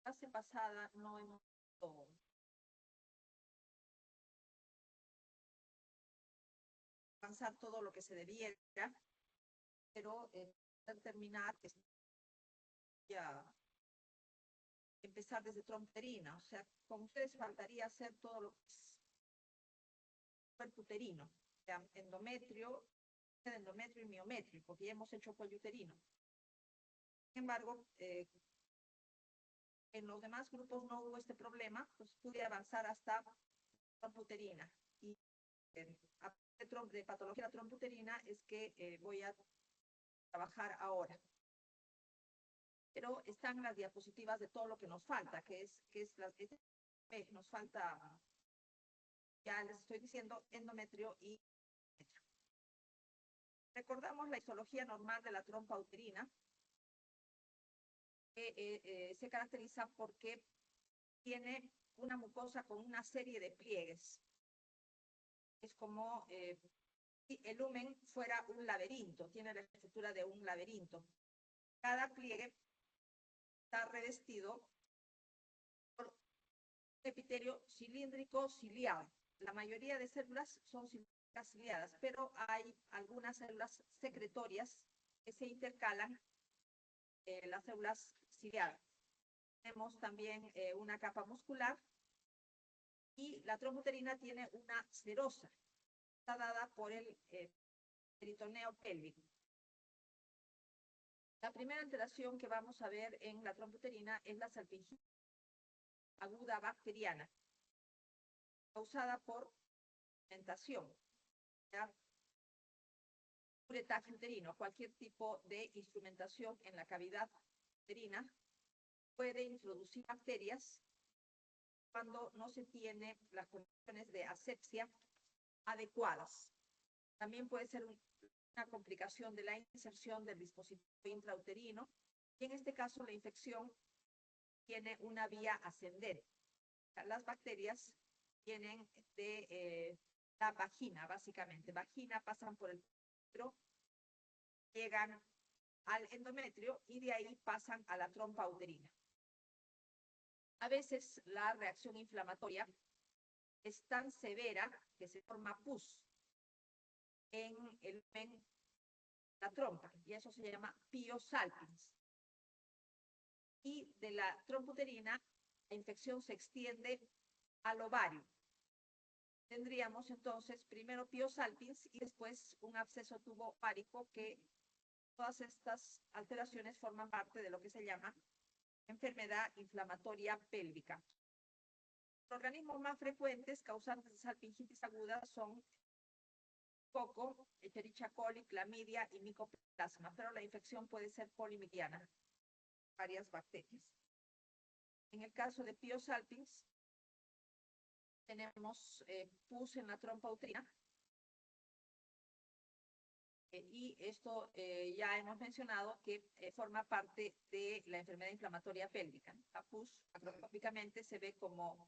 clase pasada no hemos avanzar todo lo que se debiera, pero para terminar, ya empezar desde trompeterina. O sea, con ustedes faltaría hacer todo lo que es cuerpo uterino, o sea, endometrio y miometrio, porque ya hemos hecho cuello uterino. Sin embargo, en los demás grupos no hubo este problema, pues pude avanzar hasta tromputerina. Y de patología tromputerina es que voy a trabajar ahora. Pero están las diapositivas de todo lo que nos falta, nos falta, ya les estoy diciendo, endometrio y metrio. Recordamos la histología normal de la trompa uterina, que se caracteriza porque tiene una mucosa con una serie de pliegues. Es como si el lumen fuera un laberinto, tiene la estructura de un laberinto. Cada pliegue está revestido por un epitelio cilíndrico ciliado. La mayoría de células son cilíndricas ciliadas, pero hay algunas células secretorias que se intercalan las células ciliadas. Tenemos también una capa muscular y la trompa uterina tiene una serosa, está dada por el peritoneo pélvico. La primera alteración que vamos a ver en la trompa uterina es la salpingitis aguda bacteriana, causada por fermentación, curetaje uterino. Cualquier tipo de instrumentación en la cavidad uterina puede introducir bacterias cuando no se tiene las condiciones de asepsia adecuadas. También puede ser una complicación de la inserción del dispositivo intrauterino, y en este caso la infección tiene una vía ascendente. Las bacterias vienen de la vagina, básicamente. Vagina, pasan por el útero, llegan al endometrio y de ahí pasan a la trompa uterina. A veces la reacción inflamatoria es tan severa que se forma pus en la trompa, y eso se llama piosalpins. Y de la trompa uterina, la infección se extiende al ovario. Tendríamos entonces primero piosalpins y después un absceso tubo ovárico, que todas estas alteraciones forman parte de lo que se llama enfermedad inflamatoria pélvica. Los organismos más frecuentes causantes de salpingitis aguda son coco, Escherichia coli, clamidia y micoplasma, pero la infección puede ser polimicliana, varias bacterias. En el caso de piosalpins, tenemos pus en la trompa uterina, y esto ya hemos mencionado que forma parte de la enfermedad inflamatoria pélvica. La pus macroscópicamente se ve como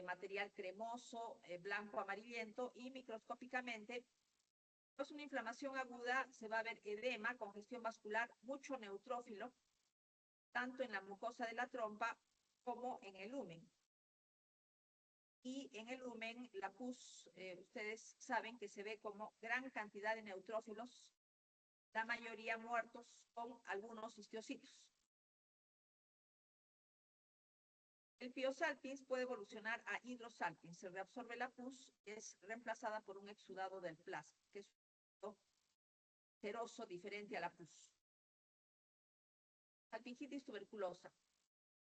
material cremoso, blanco amarillento, y microscópicamente es una inflamación aguda, se va a ver edema, congestión vascular, mucho neutrófilo, tanto en la mucosa de la trompa como en el lumen. Y en el lumen, la pus, ustedes saben que se ve como gran cantidad de neutrófilos, la mayoría muertos, con algunos histiocitos. El piosalpins puede evolucionar a hidrosalpins. Se reabsorbe la pus y es reemplazada por un exudado del plasma, que es un seroso diferente a la pus. Salpingitis tuberculosa.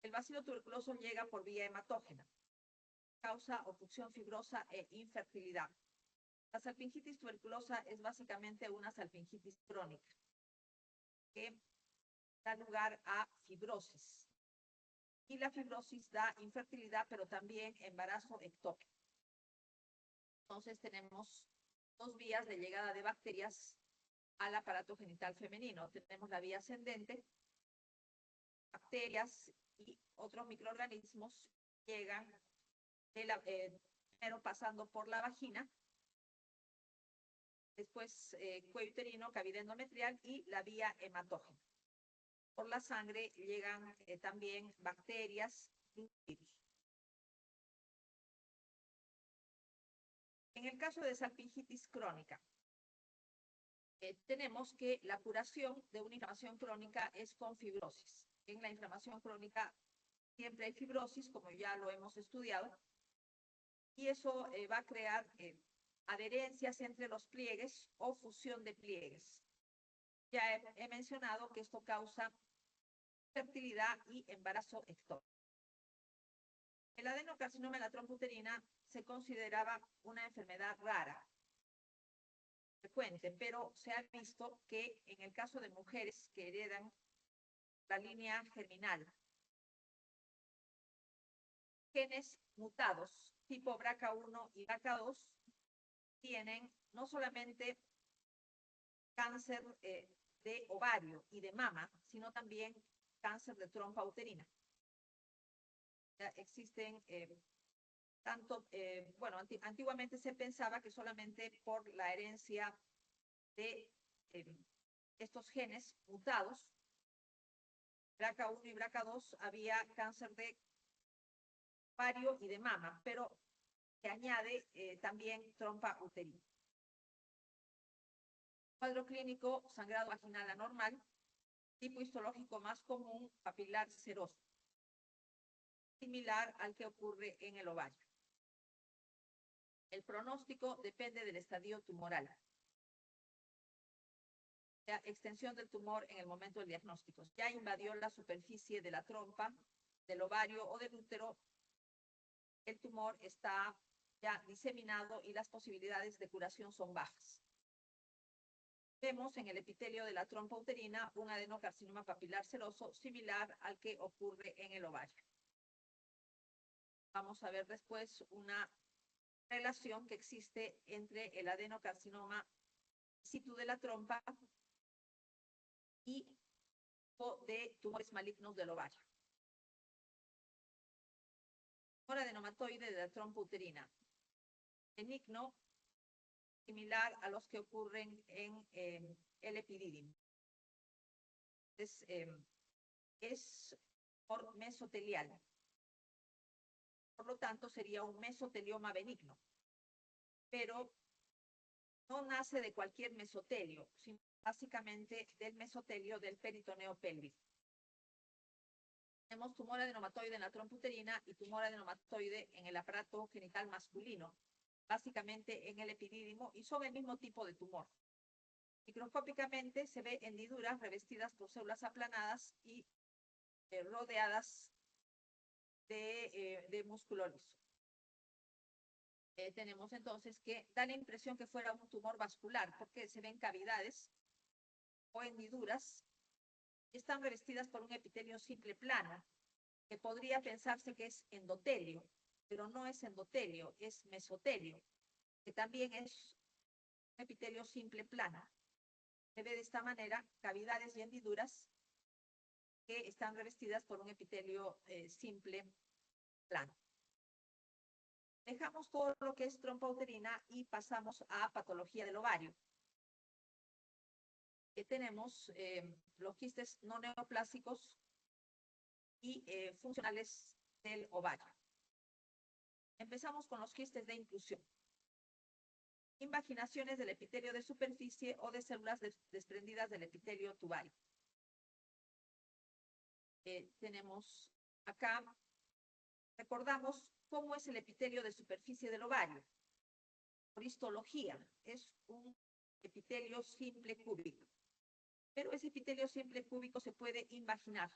El bacilo tuberculoso llega por vía hematógena. Causa obstrucción fibrosa e infertilidad. La salpingitis tuberculosa es básicamente una salpingitis crónica que da lugar a fibrosis. Y la fibrosis da infertilidad, pero también embarazo ectópico. Entonces tenemos dos vías de llegada de bacterias al aparato genital femenino. Tenemos la vía ascendente, bacterias y otros microorganismos llegan primero pasando por la vagina, después cuello uterino, cavidad endometrial y la vía hematógena. por la sangre llegan también bacterias y virus. En el caso de salpingitis crónica, tenemos que la curación de una inflamación crónica es con fibrosis. En la inflamación crónica siempre hay fibrosis, como ya lo hemos estudiado, y eso va a crear adherencias entre los pliegues o fusión de pliegues. Ya he mencionado que esto causa fertilidad y embarazo ectópico. El adenocarcinoma de la trompa uterina se consideraba una enfermedad rara, frecuente, pero se ha visto que en el caso de mujeres que heredan la línea germinal, genes mutados tipo BRCA1 y BRCA2 tienen no solamente cáncer de ovario y de mama, sino también cáncer de trompa uterina. Ya existen bueno, antiguamente se pensaba que solamente por la herencia de estos genes mutados, BRCA1 y BRCA2, había cáncer de ovario y de mama, pero se añade también trompa uterina. Cuadro clínico, sangrado vaginal anormal, tipo histológico más común, papilar seroso, similar al que ocurre en el ovario. El pronóstico depende del estadio tumoral. La extensión del tumor en el momento del diagnóstico. Ya invadió la superficie de la trompa, del ovario o del útero, el tumor está ya diseminado y las posibilidades de curación son bajas. Vemos en el epitelio de la trompa uterina un adenocarcinoma papilar seroso similar al que ocurre en el ovario. Vamos a ver después una relación que existe entre el adenocarcinoma in situ de la trompa y de tumores malignos del ovario. Tumor adenomatoide de la trompa uterina. Benigno, similar a los que ocurren en el epidídimo. Es por mesotelial. Por lo tanto, sería un mesotelioma benigno. Pero no nace de cualquier mesotelio, sino básicamente del mesotelio del peritoneo pélvico. Tenemos tumor adenomatoide en la trompa uterina y tumor adenomatoide en el aparato genital masculino, básicamente en el epidídimo, y son el mismo tipo de tumor. Microscópicamente se ve hendiduras revestidas por células aplanadas y rodeadas de músculo liso. Tenemos entonces que da la impresión que fuera un tumor vascular, porque se ven cavidades o hendiduras y están revestidas por un epitelio simple plano, que podría pensarse que es endotelio, pero no es endotelio, es mesotelio, que también es un epitelio simple plano. Se ve de esta manera cavidades y hendiduras que están revestidas por un epitelio simple plano. Dejamos todo lo que es trompa uterina y pasamos a patología del ovario. Tenemos los quistes no neoplásicos y funcionales del ovario. Empezamos con los quistes de inclusión. Invaginaciones del epitelio de superficie o de células desprendidas del epitelio tubario. Tenemos acá, recordamos cómo es el epitelio de superficie del ovario. Por histología, es un epitelio simple cúbico. Pero ese epitelio simple cúbico se puede invaginar.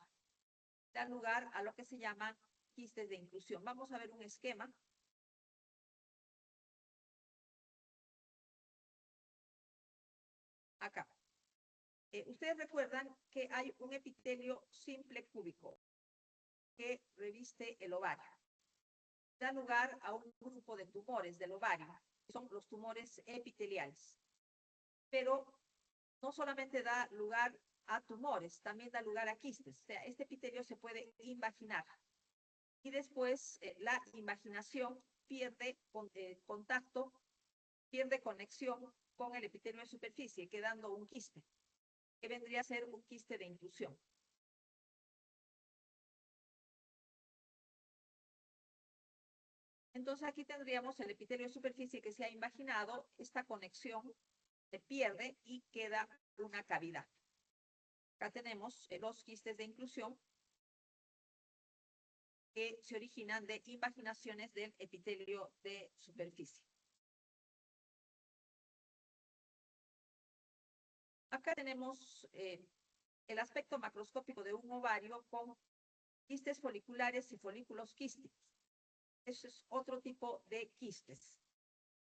Da lugar a lo que se llaman quistes de inclusión. Vamos a ver un esquema. Acá. Ustedes recuerdan que hay un epitelio simple cúbico que reviste el ovario. Da lugar a un grupo de tumores del ovario, que son los tumores epiteliales. Pero no solamente da lugar a tumores, también da lugar a quistes. O sea, este epitelio se puede invaginar. Y después la invaginación pierde contacto, pierde conexión con el epitelio de superficie, quedando un quiste, que vendría a ser un quiste de inclusión. Entonces aquí tendríamos el epitelio de superficie que se ha imaginado, esta conexión se pierde y queda una cavidad. Acá tenemos los quistes de inclusión que se originan de invaginaciones del epitelio de superficie. Acá tenemos el aspecto macroscópico de un ovario con quistes foliculares y folículos quísticos. Ese es otro tipo de quistes.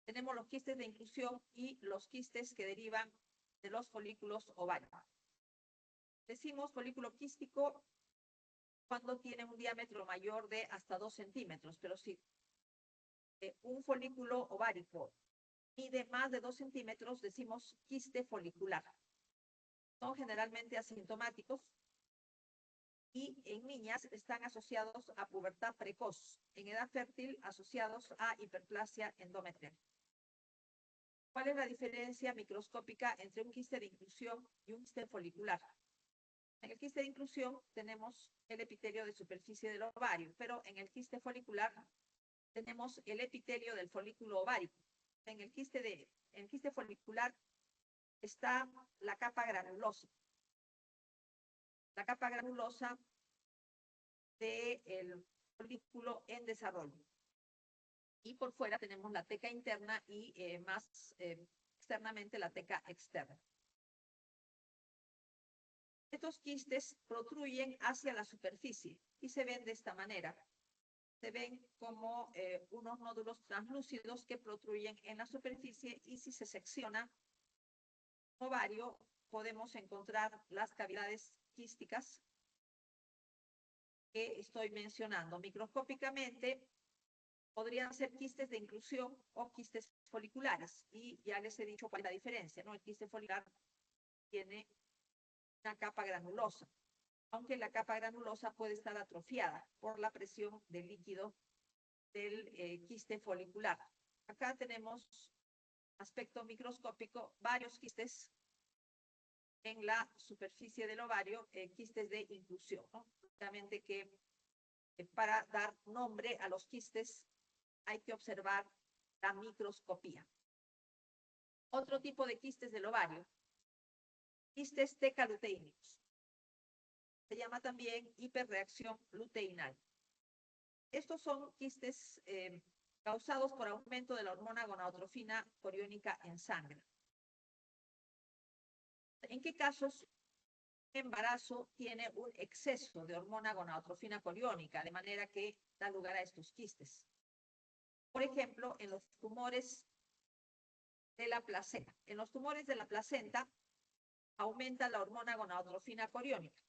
Tenemos los quistes de inclusión y los quistes que derivan de los folículos ováricos. Decimos folículo quístico cuando tiene un diámetro mayor de hasta 2 centímetros, pero si un folículo ovárico mide más de 2 centímetros, decimos quiste folicular. Son generalmente asintomáticos y en niñas están asociados a pubertad precoz, en edad fértil asociados a hiperplasia endometrial. ¿Cuál es la diferencia microscópica entre un quiste de inclusión y un quiste folicular? En el quiste de inclusión tenemos el epitelio de superficie del ovario, pero en el quiste folicular tenemos el epitelio del folículo ovárico. En el quiste folicular está la capa granulosa. La capa granulosa del folículo en desarrollo. Y por fuera tenemos la teca interna y más externamente la teca externa. Estos quistes protruyen hacia la superficie y se ven de esta manera. Se ven como unos nódulos translúcidos que protruyen en la superficie y si se secciona el ovario podemos encontrar las cavidades quísticas que estoy mencionando. Microscópicamente podrían ser quistes de inclusión o quistes foliculares y ya les he dicho cuál es la diferencia, ¿no? El quiste folicular tiene una capa granulosa, aunque la capa granulosa puede estar atrofiada por la presión del líquido del quiste folicular. Acá tenemos aspecto microscópico, varios quistes en la superficie del ovario, quistes de inclusión, ¿no? Obviamente que para dar nombre a los quistes hay que observar la microscopía. Otro tipo de quistes del ovario, quistes tecaluteínicos. Se llama también hiperreacción luteinal. Estos son quistes causados por aumento de la hormona gonadotrofina coriónica en sangre. ¿En qué casos el embarazo tiene un exceso de hormona gonadotrofina coriónica, de manera que da lugar a estos quistes? Por ejemplo, en los tumores de la placenta. En los tumores de la placenta aumenta la hormona gonadotrofina coriónica.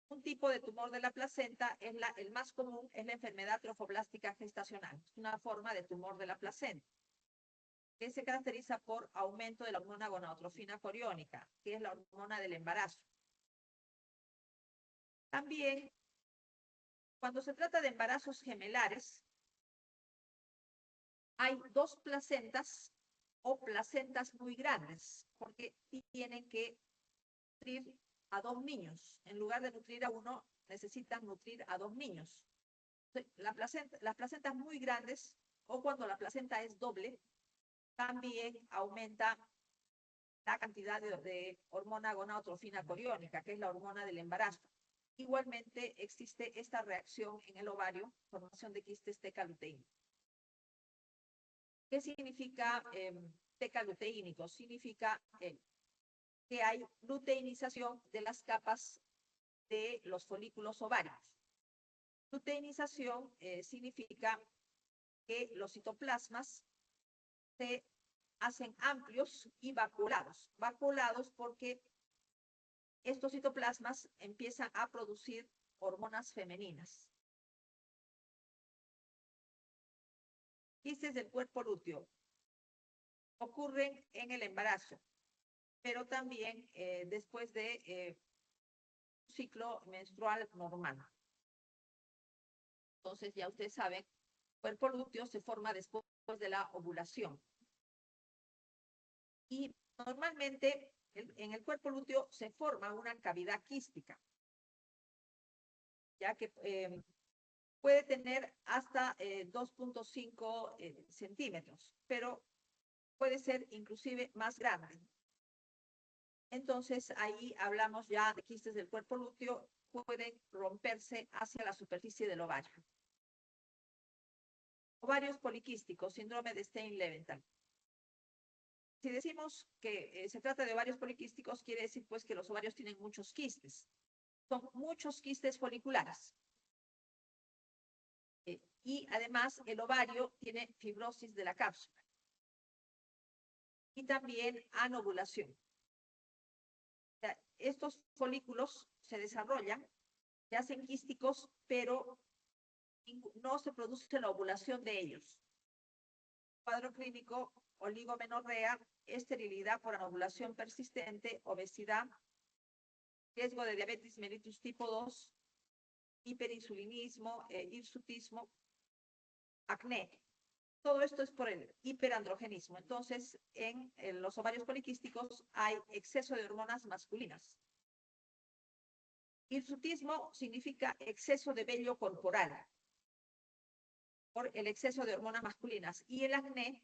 Un tipo de tumor de la placenta, el más común, es la enfermedad trofoblástica gestacional. Es una forma de tumor de la placenta que se caracteriza por aumento de la hormona gonadotrofina coriónica, que es la hormona del embarazo. También, cuando se trata de embarazos gemelares, hay dos placentas o placentas muy grandes, porque tienen que nutrir a 2 niños. En lugar de nutrir a uno, necesitan nutrir a 2 niños. Las placentas muy grandes, o cuando la placenta es doble, también aumenta la cantidad de hormona gonadotrofina coriónica, que es la hormona del embarazo. Igualmente existe esta reacción en el ovario, formación de quistes tecaluteínicos. ¿Qué significa tecaluteínico? Significa que hay luteinización de las capas de los folículos ováricos. Luteinización significa que los citoplasmas se hacen amplios y vacuolados. Vacuolados porque estos citoplasmas empiezan a producir hormonas femeninas. Quistes del cuerpo lúteo ocurren en el embarazo, pero también después de un ciclo menstrual normal. Entonces, ya ustedes saben, el cuerpo lúteo se forma después de la ovulación. Y normalmente en el cuerpo lúteo se forma una cavidad quística, ya que puede tener hasta 2.5 centímetros, pero puede ser inclusive más grande. Entonces, ahí hablamos ya de quistes del cuerpo lúteo, pueden romperse hacia la superficie del ovario. Ovarios poliquísticos, síndrome de Stein-Leventhal. Si decimos que se trata de ovarios poliquísticos, quiere decir pues que los ovarios tienen muchos quistes. Son muchos quistes foliculares. Y además el ovario tiene fibrosis de la cápsula. Y también anovulación. O sea, estos folículos se desarrollan, se hacen quísticos, pero no se produce la ovulación de ellos. Cuadro clínico: oligomenorrea, esterilidad por anovulación persistente, obesidad, riesgo de diabetes mellitus tipo 2, hiperinsulinismo, hirsutismo, acné. Todo esto es por el hiperandrogenismo. Entonces, en los ovarios poliquísticos hay exceso de hormonas masculinas. Hirsutismo significa exceso de vello corporal por el exceso de hormonas masculinas. Y el acné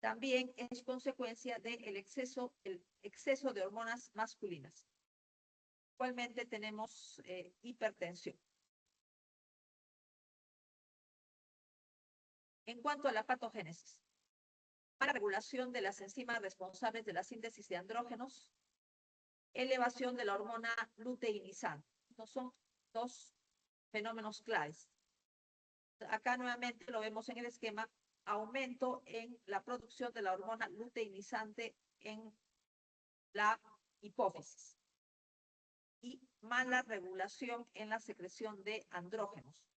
también es consecuencia del exceso de hormonas masculinas. Igualmente tenemos hipertensión. En cuanto a la patogénesis, para regulación de las enzimas responsables de la síntesis de andrógenos, elevación de la hormona luteinizante. Estos son dos fenómenos claves. Acá nuevamente lo vemos en el esquema: aumento en la producción de la hormona luteinizante en la hipófisis y mala regulación en la secreción de andrógenos,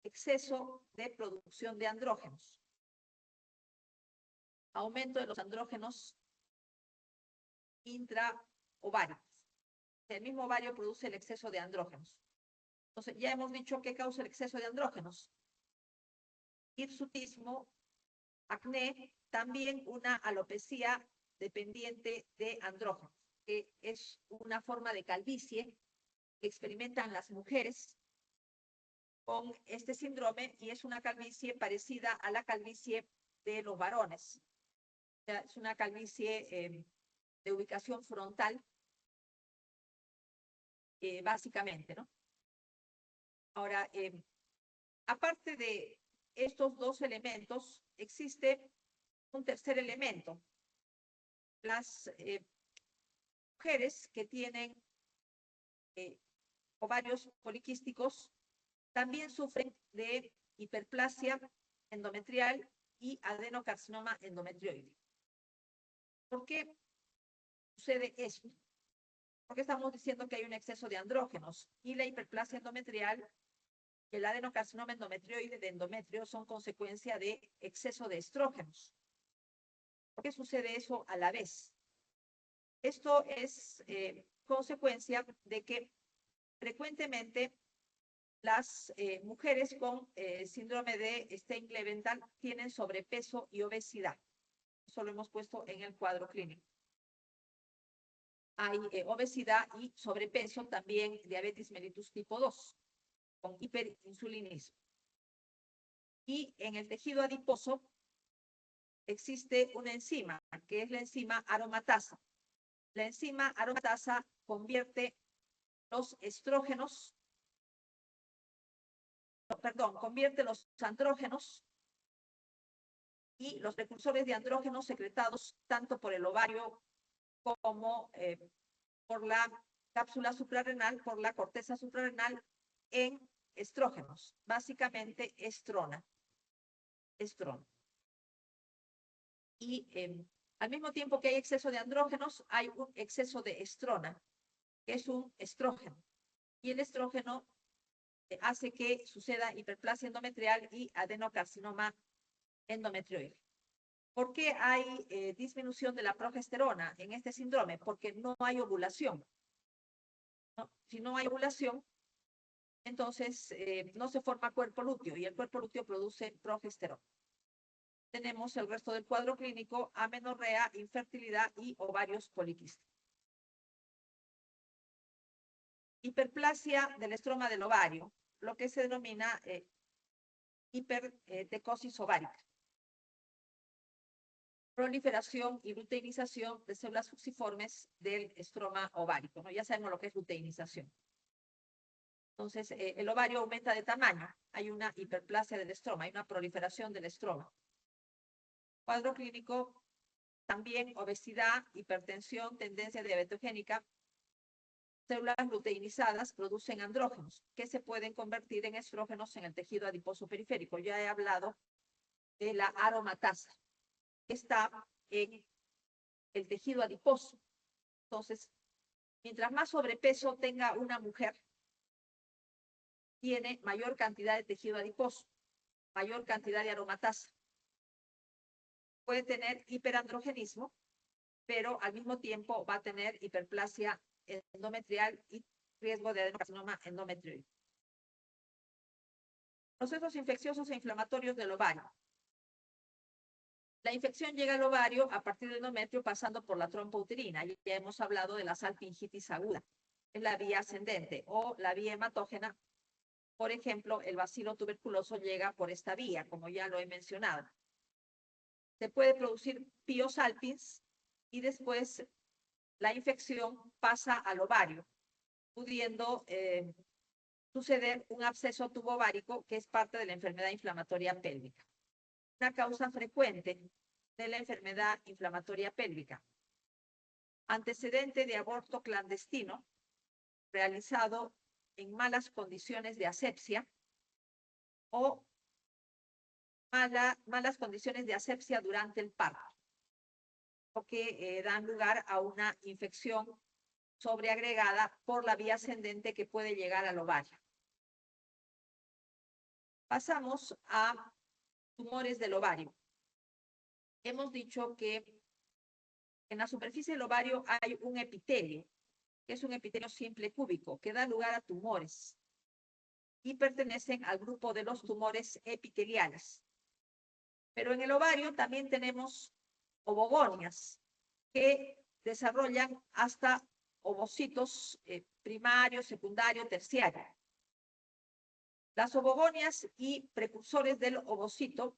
exceso de producción de andrógenos, aumento de los andrógenos intraováricos. El mismo ovario produce el exceso de andrógenos. Entonces, ya hemos dicho qué causa el exceso de andrógenos: hirsutismo, acné, también una alopecia dependiente de andrógenos, que es una forma de calvicie que experimentan las mujeres con este síndrome, y es una calvicie parecida a la calvicie de los varones. O sea, es una calvicie de ubicación frontal, básicamente, ¿no? Ahora, aparte de estos dos elementos, existe un tercer elemento. Las mujeres que tienen ovarios poliquísticos también sufren de hiperplasia endometrial y adenocarcinoma endometrioide. ¿Por qué sucede esto? Porque estamos diciendo que hay un exceso de andrógenos, y la hiperplasia endometrial y el adenocarcinoma endometrioide de endometrio son consecuencia de exceso de estrógenos. ¿Por qué sucede eso a la vez? Esto es consecuencia de que frecuentemente las mujeres con síndrome de Stein-Leventhal tienen sobrepeso y obesidad. Eso lo hemos puesto en el cuadro clínico. Hay obesidad y sobrepeso, también diabetes mellitus tipo 2, con hiperinsulinismo. Y en el tejido adiposo existe una enzima, que es la enzima aromatasa. La enzima aromatasa convierte los estrógenos, convierte los andrógenos y los precursores de andrógenos secretados tanto por el ovario como por la cápsula suprarrenal, por la corteza suprarrenal, en estrógenos, básicamente estrona. Y al mismo tiempo que hay exceso de andrógenos, hay un exceso de estrona, que es un estrógeno. Y el estrógeno hace que suceda hiperplasia endometrial y adenocarcinoma endometrioide. ¿Por qué hay disminución de la progesterona en este síndrome? Porque no hay ovulación, ¿no? Si no hay ovulación, entonces no se forma cuerpo lúteo, y el cuerpo lúteo produce progesterona. Tenemos el resto del cuadro clínico: amenorrea, infertilidad y ovarios poliquísticos. Hiperplasia del estroma del ovario, lo que se denomina hipertecosis ovárica. Proliferación y luteinización de células fusiformes del estroma ovárico, ¿no? Ya sabemos lo que es luteinización. Entonces, el ovario aumenta de tamaño. Hay una hiperplasia del estroma, hay una proliferación del estroma. Cuadro clínico, también obesidad, hipertensión, tendencia diabetogénica. Células luteinizadas producen andrógenos, que se pueden convertir en estrógenos en el tejido adiposo periférico. Ya he hablado de la aromatasa, que está en el tejido adiposo. Entonces, mientras más sobrepeso tenga una mujer, tiene mayor cantidad de tejido adiposo, mayor cantidad de aromatasa. Puede tener hiperandrogenismo, pero al mismo tiempo va a tener hiperplasia endometrial y riesgo de adenocarcinoma endometrioide. Procesos infecciosos e inflamatorios del ovario. La infección llega al ovario a partir del endometrio pasando por la trompa uterina. Ya hemos hablado de la salpingitis aguda. Es la vía ascendente o la vía hematógena. Por ejemplo, el bacilo tuberculoso llega por esta vía, como ya lo he mencionado. Se puede producir piosalpins y después la infección pasa al ovario, pudiendo suceder un absceso tubovárico que es parte de la enfermedad inflamatoria pélvica. Una causa frecuente de la enfermedad inflamatoria pélvica. Antecedente de aborto clandestino realizado en malas condiciones de asepsia o malas condiciones de asepsia durante el parto, o que dan lugar a una infección sobreagregada por la vía ascendente que puede llegar al ovario. Pasamos a tumores del ovario. Hemos dicho que en la superficie del ovario hay un epitelio, que es un epitelio simple cúbico, que da lugar a tumores y pertenecen al grupo de los tumores epiteliales. Pero en el ovario también tenemos ovogonias que desarrollan hasta ovocitos primario, secundario, terciario. Las ovogonias y precursores del ovocito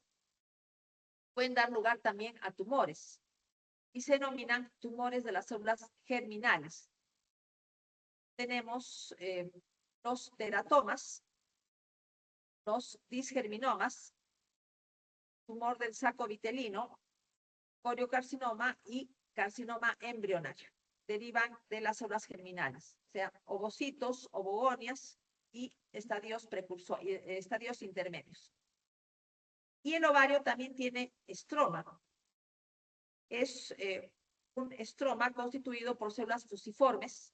pueden dar lugar también a tumores y se denominan tumores de las células germinales. Tenemos los teratomas, los disgerminomas, tumor del saco vitelino, coriocarcinoma y carcinoma embrionario. Derivan de las células germinales, o sea, ovocitos, ovogonias y estadios intermedios. Y el ovario también tiene estroma. Es un estroma constituido por células fusiformes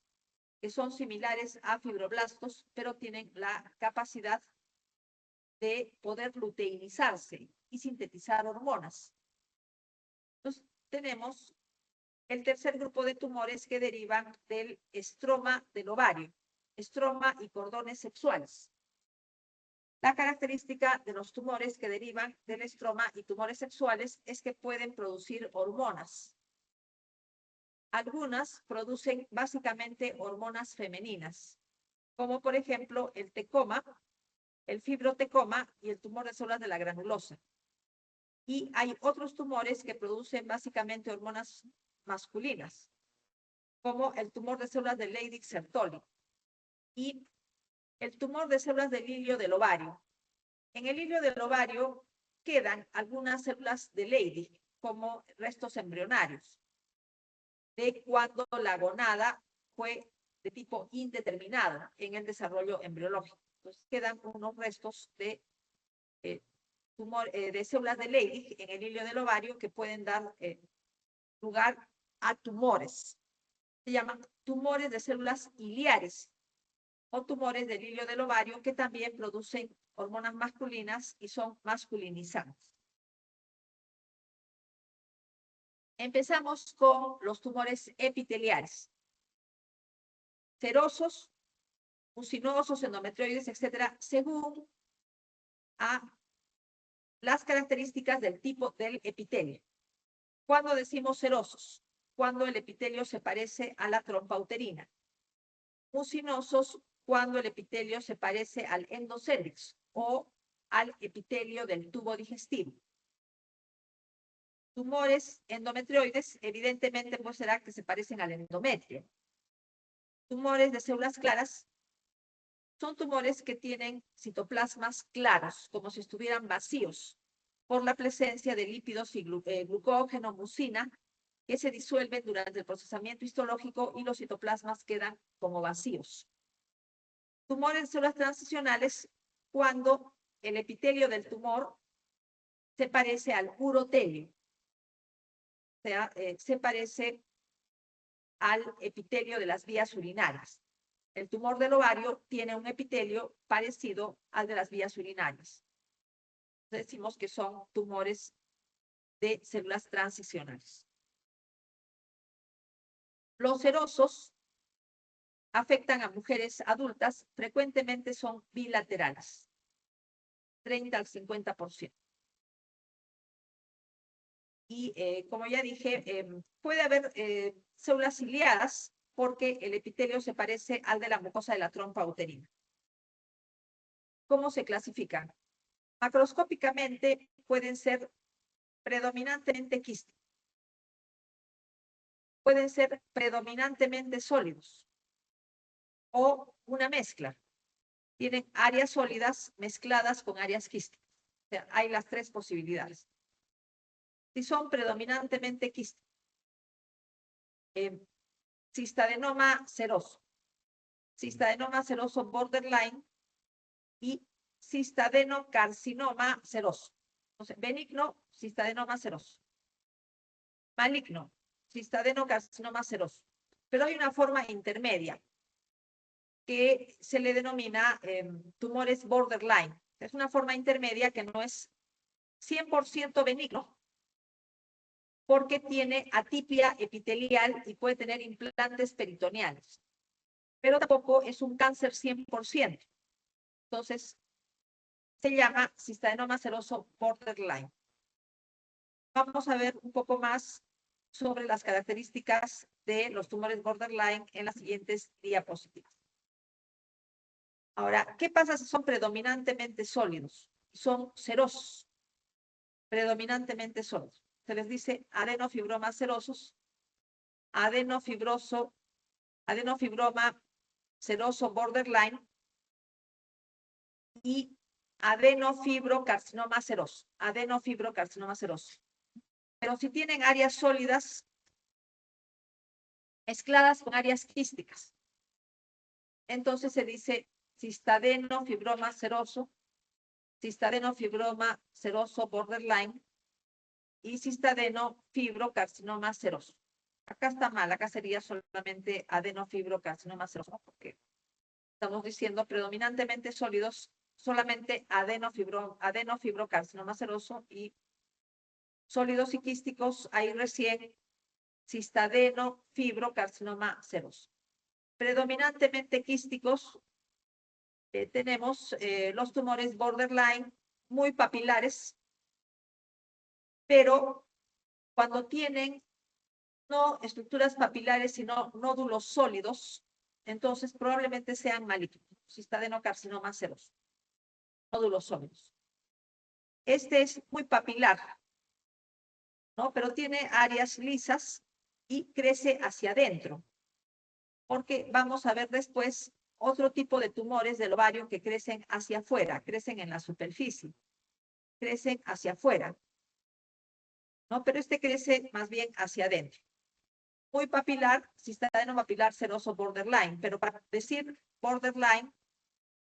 que son similares a fibroblastos, pero tienen la capacidad de poder luteinizarse y sintetizar hormonas. Entonces, tenemos el tercer grupo de tumores que derivan del estroma del ovario, estroma y cordones sexuales. La característica de los tumores que derivan del estroma y tumores sexuales es que pueden producir hormonas. Algunas producen básicamente hormonas femeninas, como por ejemplo el tecoma, el fibrotecoma y el tumor de células de la granulosa. Y hay otros tumores que producen básicamente hormonas masculinas, como el tumor de células de Leydig-Sertoli y el tumor de células del hilio del ovario. En el hilio del ovario quedan algunas células de Leydig, como restos embrionarios, de cuando la gonada fue de tipo indeterminado en el desarrollo embriológico. Entonces quedan unos restos de de células de Leydig en el hilio del ovario que pueden dar lugar a tumores. Se llaman tumores de células iliares o tumores del hilio del ovario que también producen hormonas masculinas y son masculinizantes. Empezamos con los tumores epiteliales. Serosos, mucinosos, endometrioides, etcétera, según las características del tipo del epitelio. ¿Cuándo decimos serosos? Cuando el epitelio se parece a la trompa uterina. Mucinosos, cuando el epitelio se parece al endocérvix o al epitelio del tubo digestivo. Tumores endometrioides, evidentemente, pues será que se parecen al endometrio. Tumores de células claras son tumores que tienen citoplasmas claros, como si estuvieran vacíos, por la presencia de lípidos y glucógeno, mucina, que se disuelven durante el procesamiento histológico y los citoplasmas quedan como vacíos. Tumores de células transicionales, cuando el epitelio del tumor se parece al urotelio, o sea, se parece al epitelio de las vías urinarias. El tumor del ovario tiene un epitelio parecido al de las vías urinarias. Decimos que son tumores de células transicionales. Los serosos afectan a mujeres adultas, frecuentemente son bilaterales, 30 al 50%. Y como ya dije, puede haber células ciliadas porque el epitelio se parece al de la mucosa de la trompa uterina. ¿Cómo se clasifican? Macroscópicamente pueden ser predominantemente quísticos. Pueden ser predominantemente sólidos o una mezcla. Tienen áreas sólidas mezcladas con áreas quísticas. O sea, hay las tres posibilidades. Si son predominantemente quísticos, cistadenoma seroso, cistadenoma seroso borderline y cistadenocarcinoma seroso. Entonces, benigno, cistadenoma seroso. Maligno, cistadenocarcinoma seroso. Pero hay una forma intermedia que se le denomina tumores borderline. Es una forma intermedia que no es 100% benigno, porque tiene atipia epitelial y puede tener implantes peritoneales. Pero tampoco es un cáncer 100%. Entonces, se llama cistadenoma seroso borderline. Vamos a ver un poco más sobre las características de los tumores borderline en las siguientes diapositivas. Ahora, ¿qué pasa si son predominantemente sólidos? Son serosos, predominantemente sólidos. Se les dice adenofibromas serosos, adenofibroma seroso borderline y adenofibrocarcinoma seroso, adenofibrocarcinoma seroso. Pero si tienen áreas sólidas mezcladas con áreas quísticas, entonces se dice cistadenofibromas seroso, cistadenofibromas seroso borderline y cistadenofibrocarcinoma seroso. Acá está mal, acá sería solamente adenofibrocarcinoma seroso, porque estamos diciendo predominantemente sólidos, solamente adenofibrocarcinoma seroso, y sólidos y quísticos, ahí recién cistadenofibrocarcinoma seroso. Predominantemente quísticos, tenemos los tumores borderline muy papilares, pero cuando tienen no estructuras papilares, sino nódulos sólidos, entonces probablemente sean malignos, cistadenocarcinoma seroso, nódulos sólidos. Este es muy papilar, ¿no? Pero tiene áreas lisas y crece hacia adentro, porque vamos a ver después otro tipo de tumores del ovario que crecen hacia afuera, crecen en la superficie, crecen hacia afuera, ¿no? Pero este crece más bien hacia adentro. Muy papilar, cistadenopapilar seroso borderline, pero para decir borderline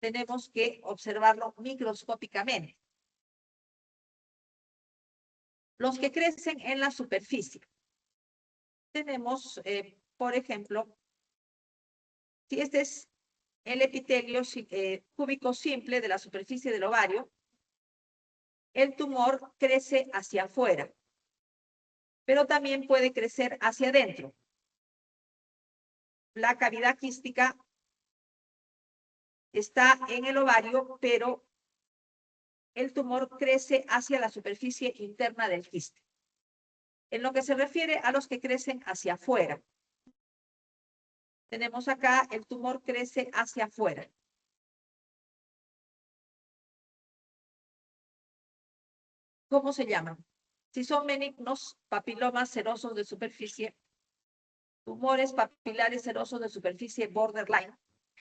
tenemos que observarlo microscópicamente. Los que crecen en la superficie. Tenemos, por ejemplo, si este es el epitelio cúbico simple de la superficie del ovario, el tumor crece hacia afuera, pero también puede crecer hacia adentro. La cavidad quística está en el ovario, pero el tumor crece hacia la superficie interna del quiste. En lo que se refiere a los que crecen hacia afuera, tenemos acá el tumor crece hacia afuera. ¿cómo se llaman? Si son benignos, papilomas serosos de superficie, tumores papilares serosos de superficie borderline,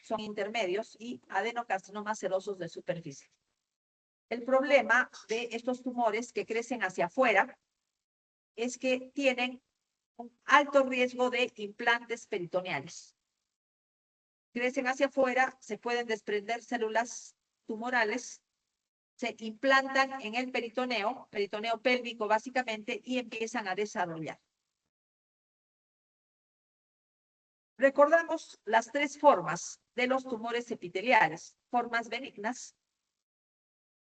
son intermedios, y adenocarcinomas serosos de superficie. El problema de estos tumores que crecen hacia afuera es que tienen un alto riesgo de implantes peritoneales. Crecen hacia afuera, se pueden desprender células tumorales, se implantan en el peritoneo pélvico básicamente, y empiezan a desarrollar. Recordamos las tres formas de los tumores epiteliales: formas benignas,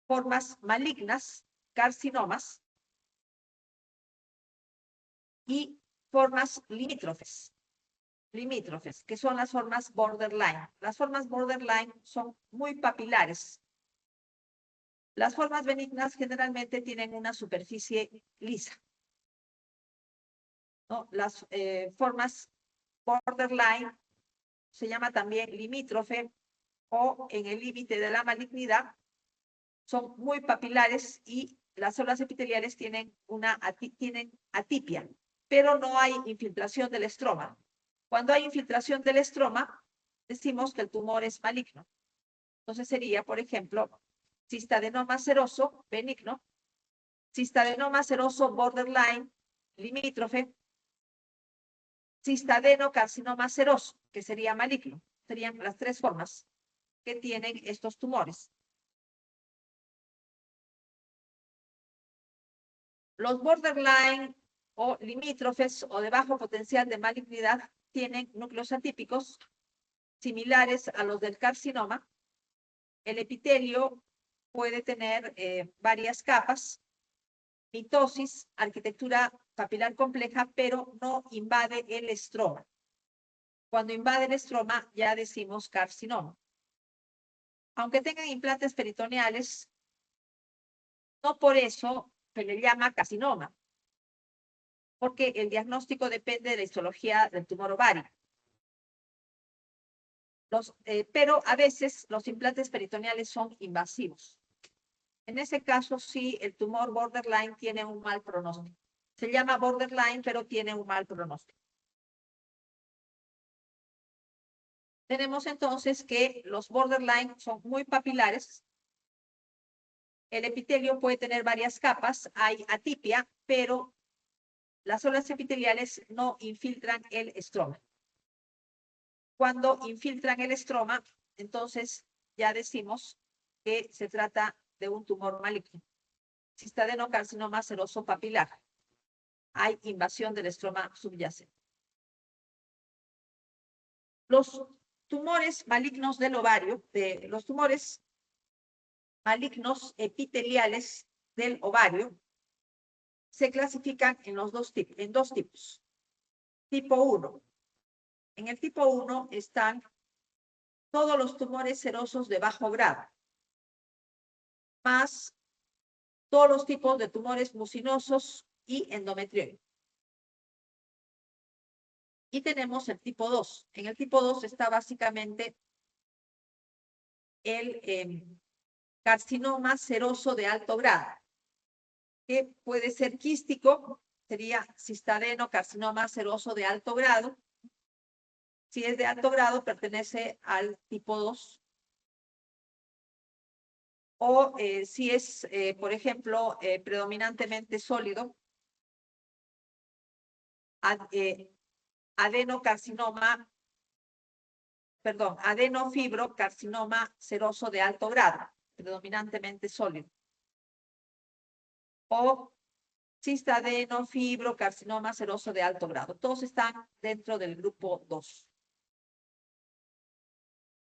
formas malignas, carcinomas, y formas limítrofes, que son las formas borderline. Las formas borderline son muy papilares. Las formas benignas generalmente tienen una superficie lisa, ¿no? Las formas borderline se llama también limítrofe, o en el límite de la malignidad, son muy papilares y las células epiteliales tienen atipia, pero no hay infiltración del estroma. Cuando hay infiltración del estroma, decimos que el tumor es maligno. Entonces sería, por ejemplo, cistadenoma seroso benigno, cistadenoma seroso borderline limítrofe, cistadenocarcinoma seroso, que sería maligno. Serían las tres formas que tienen estos tumores. Los borderline o limítrofes o de bajo potencial de malignidad tienen núcleos atípicos similares a los del carcinoma. El epitelio puede tener varias capas, mitosis, arquitectura papilar compleja, pero no invade el estroma. Cuando invade el estroma ya decimos carcinoma. Aunque tengan implantes peritoneales, no por eso se le llama carcinoma, porque el diagnóstico depende de la histología del tumor ovárico. Pero a veces los implantes peritoneales son invasivos. En ese caso, sí, el tumor borderline tiene un mal pronóstico. Se llama borderline, pero tiene un mal pronóstico. Tenemos entonces que los borderline son muy papilares. El epitelio puede tener varias capas, hay atipia, pero las células epiteliales no infiltran el estroma. Cuando infiltran el estroma, entonces ya decimos que se trata de un tumor maligno. Cistadenocarcinoma seroso papilar. Hay invasión del estroma subyacente. Los tumores malignos del ovario, los tumores malignos epiteliales del ovario, se clasifican en dos tipos. Tipo 1. En el tipo 1 están todos los tumores serosos de bajo grado, más todos los tipos de tumores mucinosos y endometrioide. Y tenemos el tipo 2. En el tipo 2 está básicamente el carcinoma seroso de alto grado, que puede ser quístico, sería cistadenocarcinoma seroso de alto grado. Si es de alto grado, pertenece al tipo 2. O si es, por ejemplo, predominantemente sólido, adenofibrocarcinoma seroso de alto grado, predominantemente sólido. O cistadenofibrocarcinoma seroso de alto grado. Todos están dentro del grupo 2.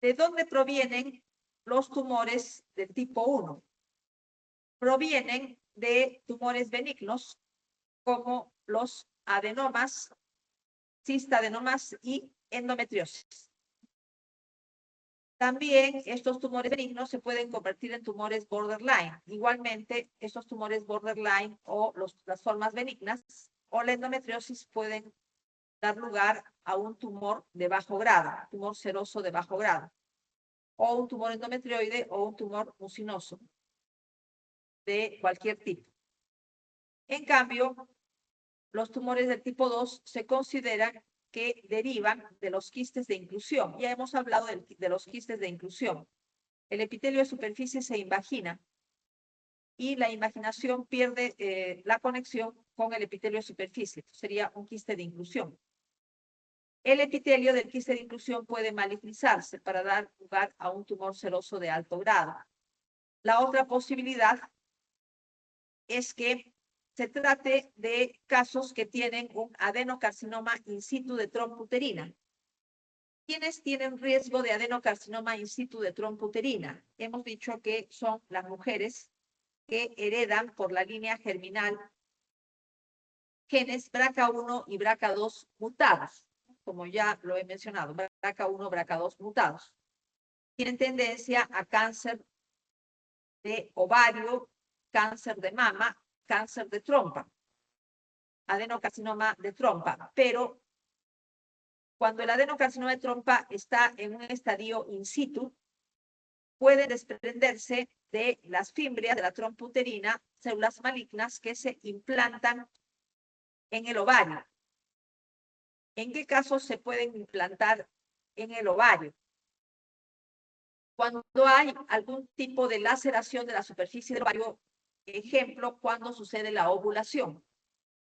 ¿De dónde provienen los tumores del tipo 1? Provienen de tumores benignos como los adenomas, cistadenomas y endometriosis. También estos tumores benignos se pueden convertir en tumores borderline. Igualmente, estos tumores borderline o las formas benignas o la endometriosis pueden dar lugar a un tumor de bajo grado, tumor seroso de bajo grado, o un tumor endometrioide o un tumor mucinoso de cualquier tipo. En cambio, los tumores del tipo 2 se consideran que derivan de los quistes de inclusión. Ya hemos hablado de los quistes de inclusión. El epitelio de superficie se invagina y la invaginación pierde la conexión con el epitelio de superficie. Sería un quiste de inclusión. El epitelio del quiste de inclusión puede malignizarse para dar lugar a un tumor seroso de alto grado. La otra posibilidad es que se trate de casos que tienen un adenocarcinoma in situ de trompa uterina. ¿Quiénes tienen riesgo de adenocarcinoma in situ de trompa uterina? Hemos dicho que son las mujeres que heredan por la línea germinal genes BRCA1 y BRCA2 mutados, como ya lo he mencionado, BRCA1, BRCA2 mutados. Tienen tendencia a cáncer de ovario, cáncer de mama, cáncer de trompa, adenocarcinoma de trompa, pero cuando el adenocarcinoma de trompa está en un estadio in situ, puede desprenderse de las fimbrias de la trompa uterina, células malignas que se implantan en el ovario. ¿En qué casos se pueden implantar en el ovario? Cuando hay algún tipo de laceración de la superficie del ovario, ejemplo, cuando sucede la ovulación.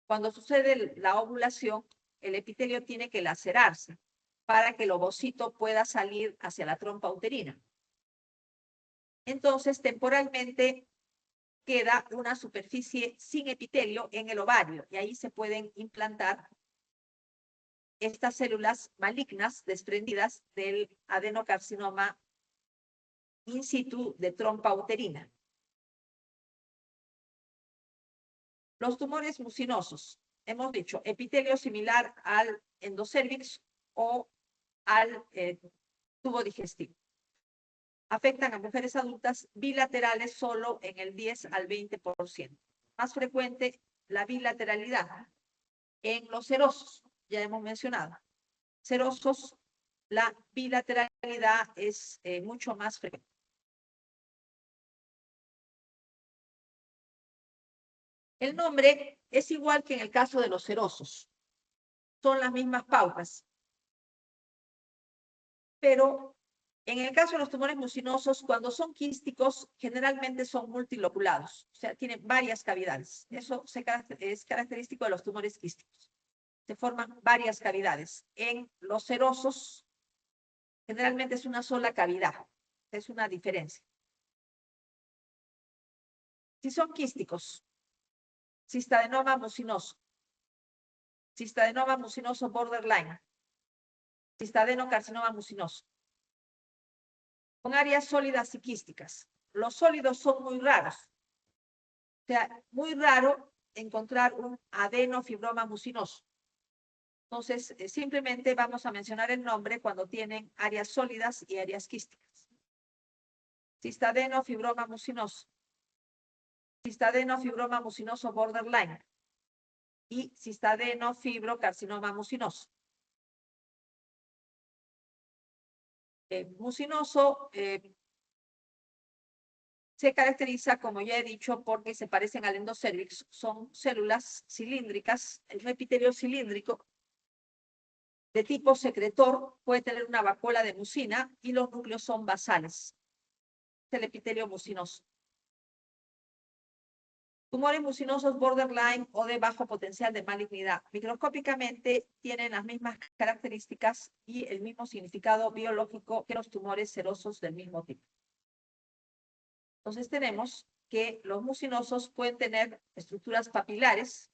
Cuando sucede la ovulación, el epitelio tiene que lacerarse para que el ovocito pueda salir hacia la trompa uterina. Entonces, temporalmente queda una superficie sin epitelio en el ovario y ahí se pueden implantar estas células malignas desprendidas del adenocarcinoma in situ de trompa uterina. Los tumores mucinosos, hemos dicho, epitelio similar al endocérvix o al tubo digestivo. Afectan a mujeres adultas bilaterales solo en el 10 al 20%. Más frecuente la bilateralidad en los serosos, ya hemos mencionado. Serosos, la bilateralidad es mucho más frecuente. El nombre es igual que en el caso de los serosos. Son las mismas pautas. Pero en el caso de los tumores mucinosos, cuando son quísticos, generalmente son multilobulados. O sea, tienen varias cavidades. Eso es característico de los tumores quísticos. Se forman varias cavidades. En los serosos, generalmente es una sola cavidad. Es una diferencia. Si son quísticos, cistadenoma mucinoso, cistadenoma mucinoso borderline, cistadenocarcinoma mucinoso, con áreas sólidas y quísticas. Los sólidos son muy raros. O sea, muy raro encontrar un adenofibroma mucinoso. Entonces, simplemente vamos a mencionar el nombre cuando tienen áreas sólidas y áreas quísticas. Cistadenofibromas mucinoso, cistadenofibromas mucinoso borderline y cistadenofibrocarcinoma mucinoso. Mucinoso se caracteriza, como ya he dicho, porque se parecen al endocérvix. Son células cilíndricas, el epitelio cilíndrico de tipo secretor puede tener una vacuola de mucina y los núcleos son basales. El epitelio mucinoso. Tumores mucinosos borderline o de bajo potencial de malignidad. Microscópicamente tienen las mismas características y el mismo significado biológico que los tumores serosos del mismo tipo. Entonces tenemos que los mucinosos pueden tener estructuras papilares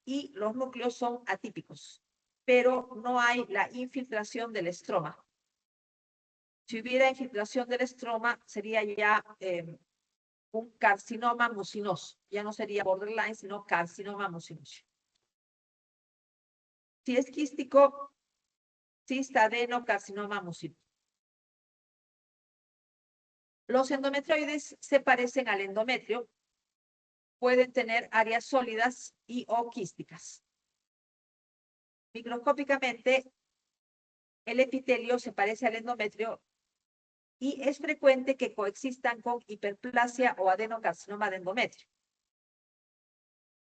y los núcleos son atípicos, pero no hay la infiltración del estroma. Si hubiera infiltración del estroma, sería ya un carcinoma mucinoso. Ya no sería borderline, sino carcinoma mucinoso. Si es quístico, cistadenocarcinoma mucinoso. Los endometrioides se parecen al endometrio. Pueden tener áreas sólidas y o quísticas. Microscópicamente, el epitelio se parece al endometrio y es frecuente que coexistan con hiperplasia o adenocarcinoma de endometrio.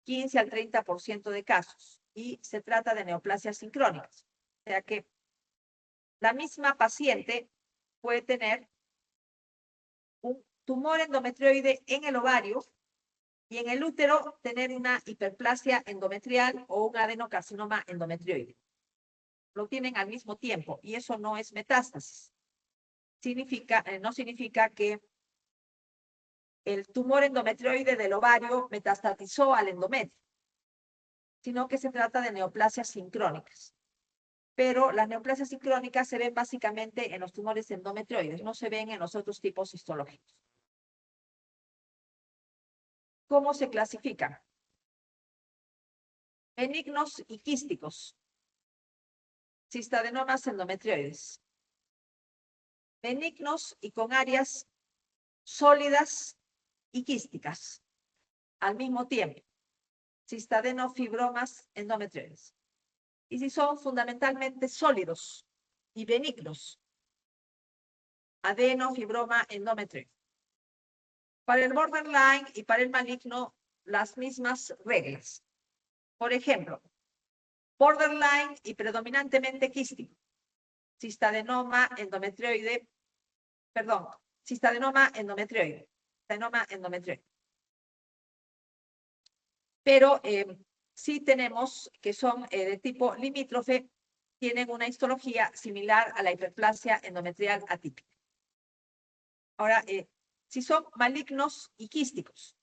15 al 30% de casos, y se trata de neoplasias sincrónicas. O sea que la misma paciente puede tener un tumor endometrioide en el ovario y en el útero tener una hiperplasia endometrial o un adenocarcinoma endometrioide. Lo tienen al mismo tiempo y eso no es metástasis. No significa que el tumor endometrioide del ovario metastatizó al endometrio, sino que se trata de neoplasias sincrónicas. Pero las neoplasias sincrónicas se ven básicamente en los tumores endometrioides, no se ven en los otros tipos histológicos. ¿Cómo se clasifican? Benignos y quísticos. Cistadenomas endometrioides. Benignos y con áreas sólidas y quísticas al mismo tiempo. Cistadenofibromas endometrioides. Y si son fundamentalmente sólidos y benignos, adenofibroma endometrioide. Para el borderline y para el maligno, las mismas reglas. Por ejemplo, borderline y predominantemente quístico. Cistadenoma endometrioide. Cistadenoma endometrioide. Cistadenoma endometrioide. Pero sí tenemos que son de tipo limítrofe, tienen una histología similar a la hiperplasia endometrial atípica. Ahora, si son malignos y quísticos,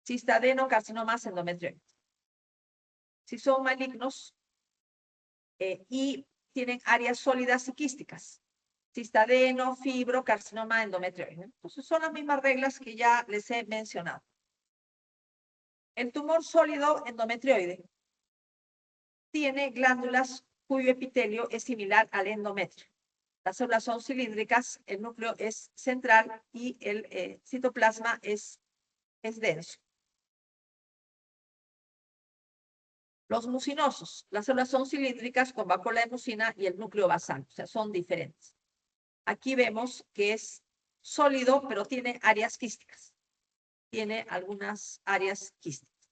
cistadenocarcinomas endometrioides. Si son malignos y tienen áreas sólidas y quísticas, cistadeno, fibro, carcinoma endometrioide. Entonces son las mismas reglas que ya les he mencionado. El tumor sólido endometrioide tiene glándulas cuyo epitelio es similar al endometrio. Las células son cilíndricas, el núcleo es central y el citoplasma es denso. Los mucinosos, las células son cilíndricas con vacuola de mucina y el núcleo basal, o sea, son diferentes. Aquí vemos que es sólido, pero tiene áreas quísticas. Tiene algunas áreas quísticas.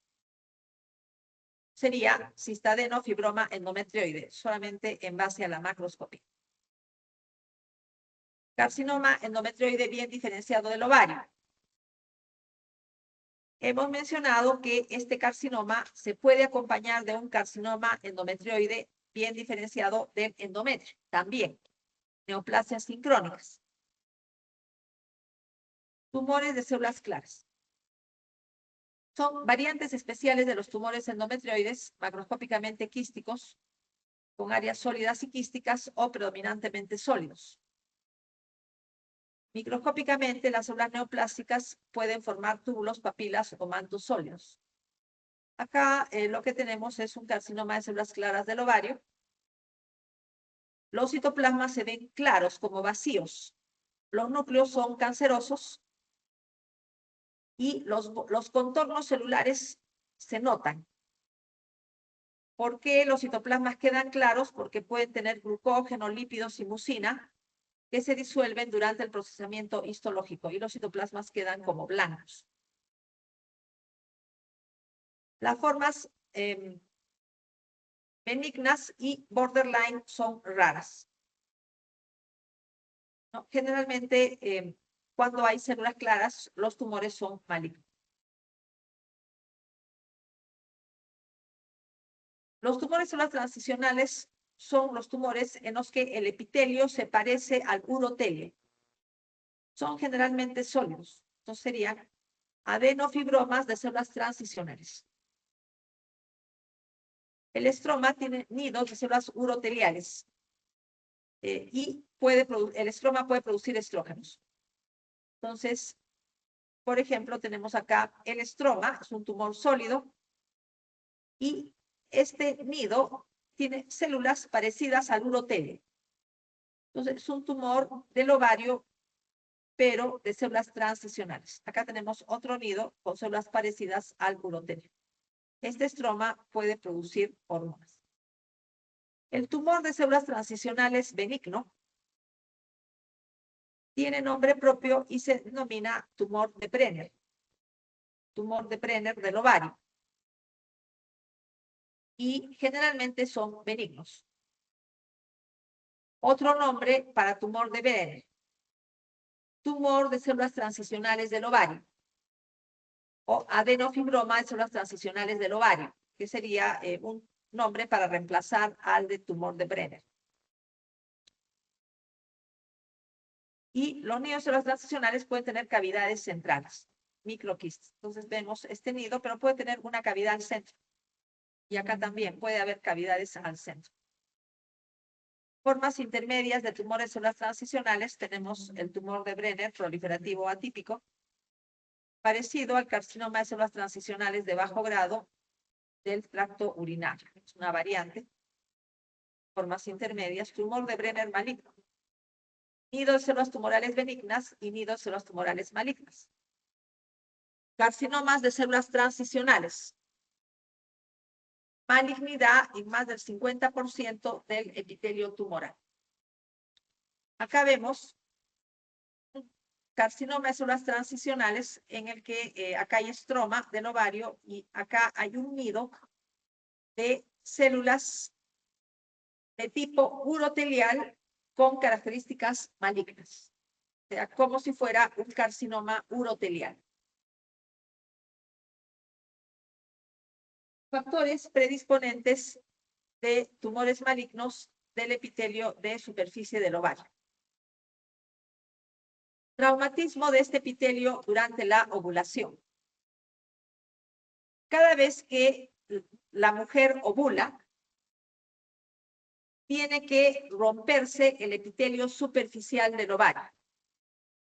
Sería cistadenofibromas endometrioide, solamente en base a la macroscopía. Carcinoma endometrioide bien diferenciado del ovario. Hemos mencionado que este carcinoma se puede acompañar de un carcinoma endometrioide bien diferenciado del endometrio, también. Neoplasias sincrónicas. Tumores de células claras. Son variantes especiales de los tumores endometrioides, macroscópicamente quísticos, con áreas sólidas y quísticas o predominantemente sólidos. Microscópicamente, las células neoplásticas pueden formar túbulos, papilas o mantos sólidos. Acá lo que tenemos es un carcinoma de células claras del ovario. Los citoplasmas se ven claros, como vacíos. Los núcleos son cancerosos y los contornos celulares se notan. ¿Por qué los citoplasmas quedan claros? Porque pueden tener glucógeno, lípidos y mucina que se disuelven durante el procesamiento histológico y los citoplasmas quedan como blancos. Las formas benignas y borderline son raras. ¿No? Generalmente, cuando hay células claras, los tumores son malignos. Los tumores células transicionales son los tumores en los que el epitelio se parece al urotelio. Son generalmente sólidos. Entonces serían adenofibromas de células transicionales. El estroma tiene nidos de células uroteliales y el estroma puede producir estrógenos. Entonces, por ejemplo, tenemos acá el estroma, es un tumor sólido, y este nido tiene células parecidas al urotelio. Entonces, es un tumor del ovario, pero de células transicionales. Acá tenemos otro nido con células parecidas al urotelio. Este estroma puede producir hormonas. El tumor de células transicionales benigno tiene nombre propio y se denomina tumor de Brenner. Tumor de Brenner del ovario. Y generalmente son benignos. Otro nombre para tumor de Brenner. Tumor de células transicionales del ovario. O adenofibroma de células transicionales del ovario, que sería un nombre para reemplazar al de tumor de Brenner. Y los nidos de células transicionales pueden tener cavidades centrales, microquistes. Entonces vemos este nido, pero puede tener una cavidad al centro. Y acá también puede haber cavidades al centro. Formas intermedias de tumores de células transicionales tenemos el tumor de Brenner proliferativo atípico, parecido al carcinoma de células transicionales de bajo grado del tracto urinario. Es una variante. Formas intermedias, tumor de Brenner maligno. Nido de células tumorales benignas y nido de células tumorales malignas. Carcinomas de células transicionales. Malignidad en más del 50% del epitelio tumoral. Acá vemos un carcinoma de células transicionales en el que acá hay estroma del ovario y acá hay un nido de células de tipo urotelial con características malignas. O sea, como si fuera un carcinoma urotelial. Factores predisponentes de tumores malignos del epitelio de superficie del ovario. Traumatismo de este epitelio durante la ovulación. Cada vez que la mujer ovula, tiene que romperse el epitelio superficial del ovario.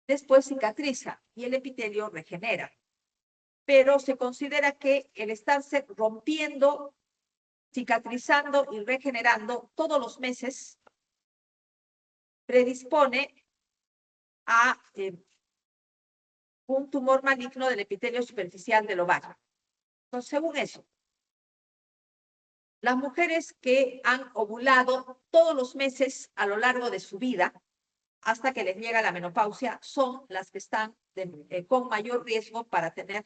Después cicatriza y el epitelio regenera. Pero se considera que el estarse rompiendo, cicatrizando y regenerando todos los meses predispone a un tumor maligno del epitelio superficial del ovario. Entonces, según eso, las mujeres que han ovulado todos los meses a lo largo de su vida, hasta que les llega la menopausia, son las que están con mayor riesgo para tener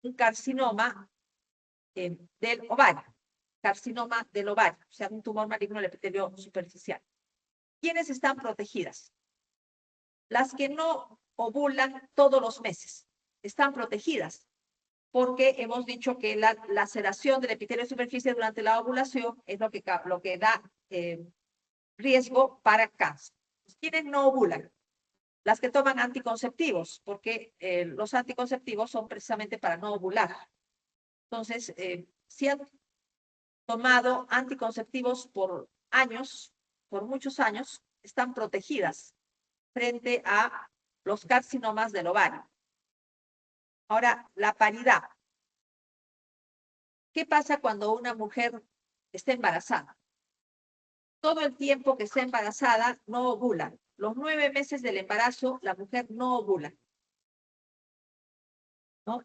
un carcinoma del ovario. Carcinoma del ovario, o sea, un tumor maligno del epitelio superficial. ¿Quiénes están protegidas? Las que no ovulan todos los meses están protegidas, porque hemos dicho que la laceración del epitelio de superficie durante la ovulación es lo que da riesgo para cáncer. ¿Quiénes no ovulan? Las que toman anticonceptivos, porque los anticonceptivos son precisamente para no ovular. Entonces, si han tomado anticonceptivos por años, por muchos años, están protegidas frente a los carcinomas del ovario. Ahora, la paridad. ¿Qué pasa cuando una mujer está embarazada? Todo el tiempo que está embarazada no ovula. Los 9 meses del embarazo, la mujer no ovula. ¿No?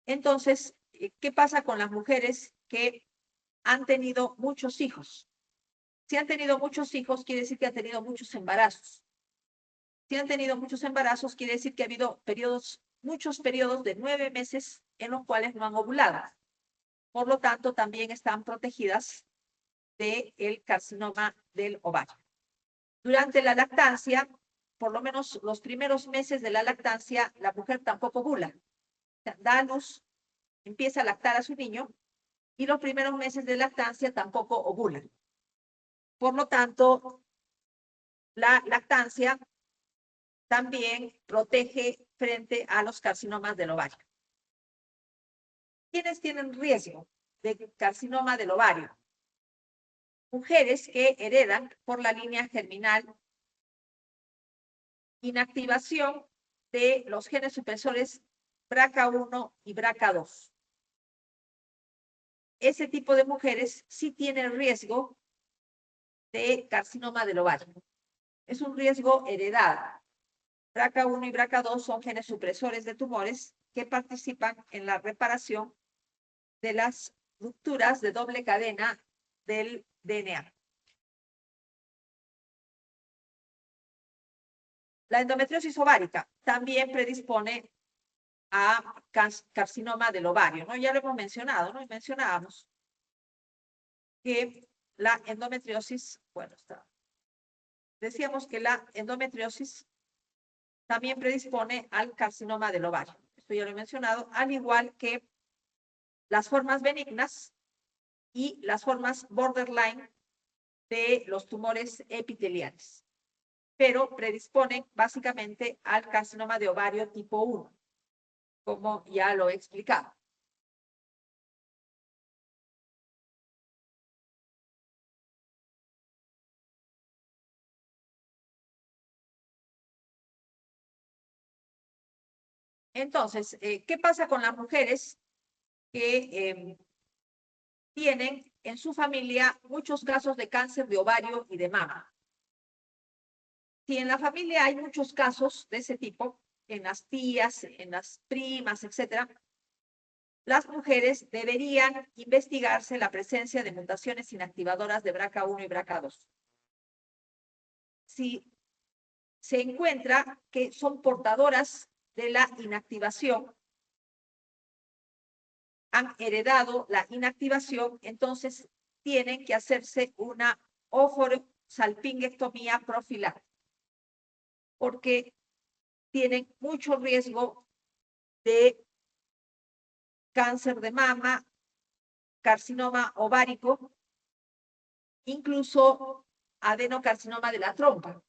Entonces, ¿qué pasa con las mujeres que han tenido muchos hijos? Si han tenido muchos hijos, quiere decir que han tenido muchos embarazos. Si han tenido muchos embarazos, quiere decir que ha habido muchos periodos de 9 meses en los cuales no han ovulado. Por lo tanto, también están protegidas del carcinoma del ovario. Durante la lactancia, por lo menos los primeros meses de la lactancia, la mujer tampoco ovula. Da a luz, empieza a lactar a su niño y los primeros meses de lactancia tampoco ovula. Por lo tanto, la lactancia también protege frente a los carcinomas del ovario. ¿Quiénes tienen riesgo de carcinoma del ovario? Mujeres que heredan por la línea germinal inactivación de los genes supresores BRCA1 y BRCA2. Ese tipo de mujeres sí tienen riesgo de carcinoma del ovario. Es un riesgo heredado. BRCA1 y BRCA2 son genes supresores de tumores que participan en la reparación de las rupturas de doble cadena del DNA. La endometriosis ovárica también predispone a carcinoma del ovario, ¿no? Ya lo hemos mencionado, ¿no? Y mencionábamos que la endometriosis, bueno, decíamos que la endometriosis también predispone al carcinoma del ovario. Esto ya lo he mencionado, al igual que las formas benignas y las formas borderline de los tumores epiteliales, pero predisponen básicamente al carcinoma de ovario tipo 1, como ya lo he explicado. Entonces, ¿qué pasa con las mujeres que tienen en su familia muchos casos de cáncer de ovario y de mama? Si en la familia hay muchos casos de ese tipo, en las tías, en las primas, etcétera, las mujeres deberían investigarse la presencia de mutaciones inactivadoras de BRCA1 y BRCA2. Si se encuentra que son portadoras de la inactivación, han heredado la inactivación, entonces tienen que hacerse una óforo-salpingectomía profiláctica, porque tienen mucho riesgo de cáncer de mama, carcinoma ovárico, incluso adenocarcinoma de la trompa.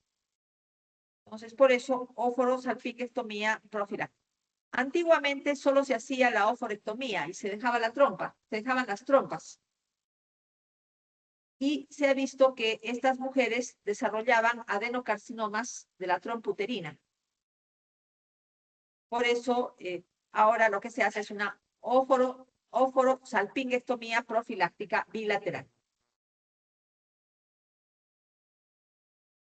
Entonces, por eso, óforo-salpingectomía profiláctica. Antiguamente solo se hacía la oforectomía y se dejaba la trompa, se dejaban las trompas. Y se ha visto que estas mujeres desarrollaban adenocarcinomas de la trompa uterina. Por eso, ahora lo que se hace es una óforo-salpingectomía profiláctica bilateral.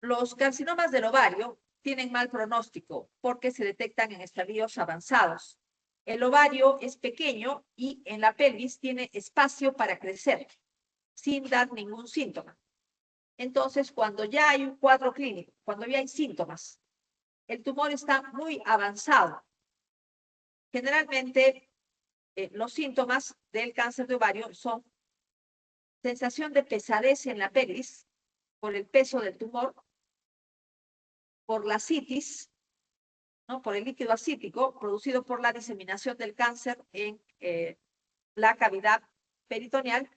Los carcinomas del ovario tienen mal pronóstico porque se detectan en estadios avanzados. El ovario es pequeño y en la pelvis tiene espacio para crecer sin dar ningún síntoma. Entonces, cuando ya hay un cuadro clínico, cuando ya hay síntomas, el tumor está muy avanzado. Generalmente, los síntomas del cáncer de ovario son sensación de pesadez en la pelvis por el peso del tumor, por la citis, ¿no? Por el líquido ascítico producido por la diseminación del cáncer en la cavidad peritoneal.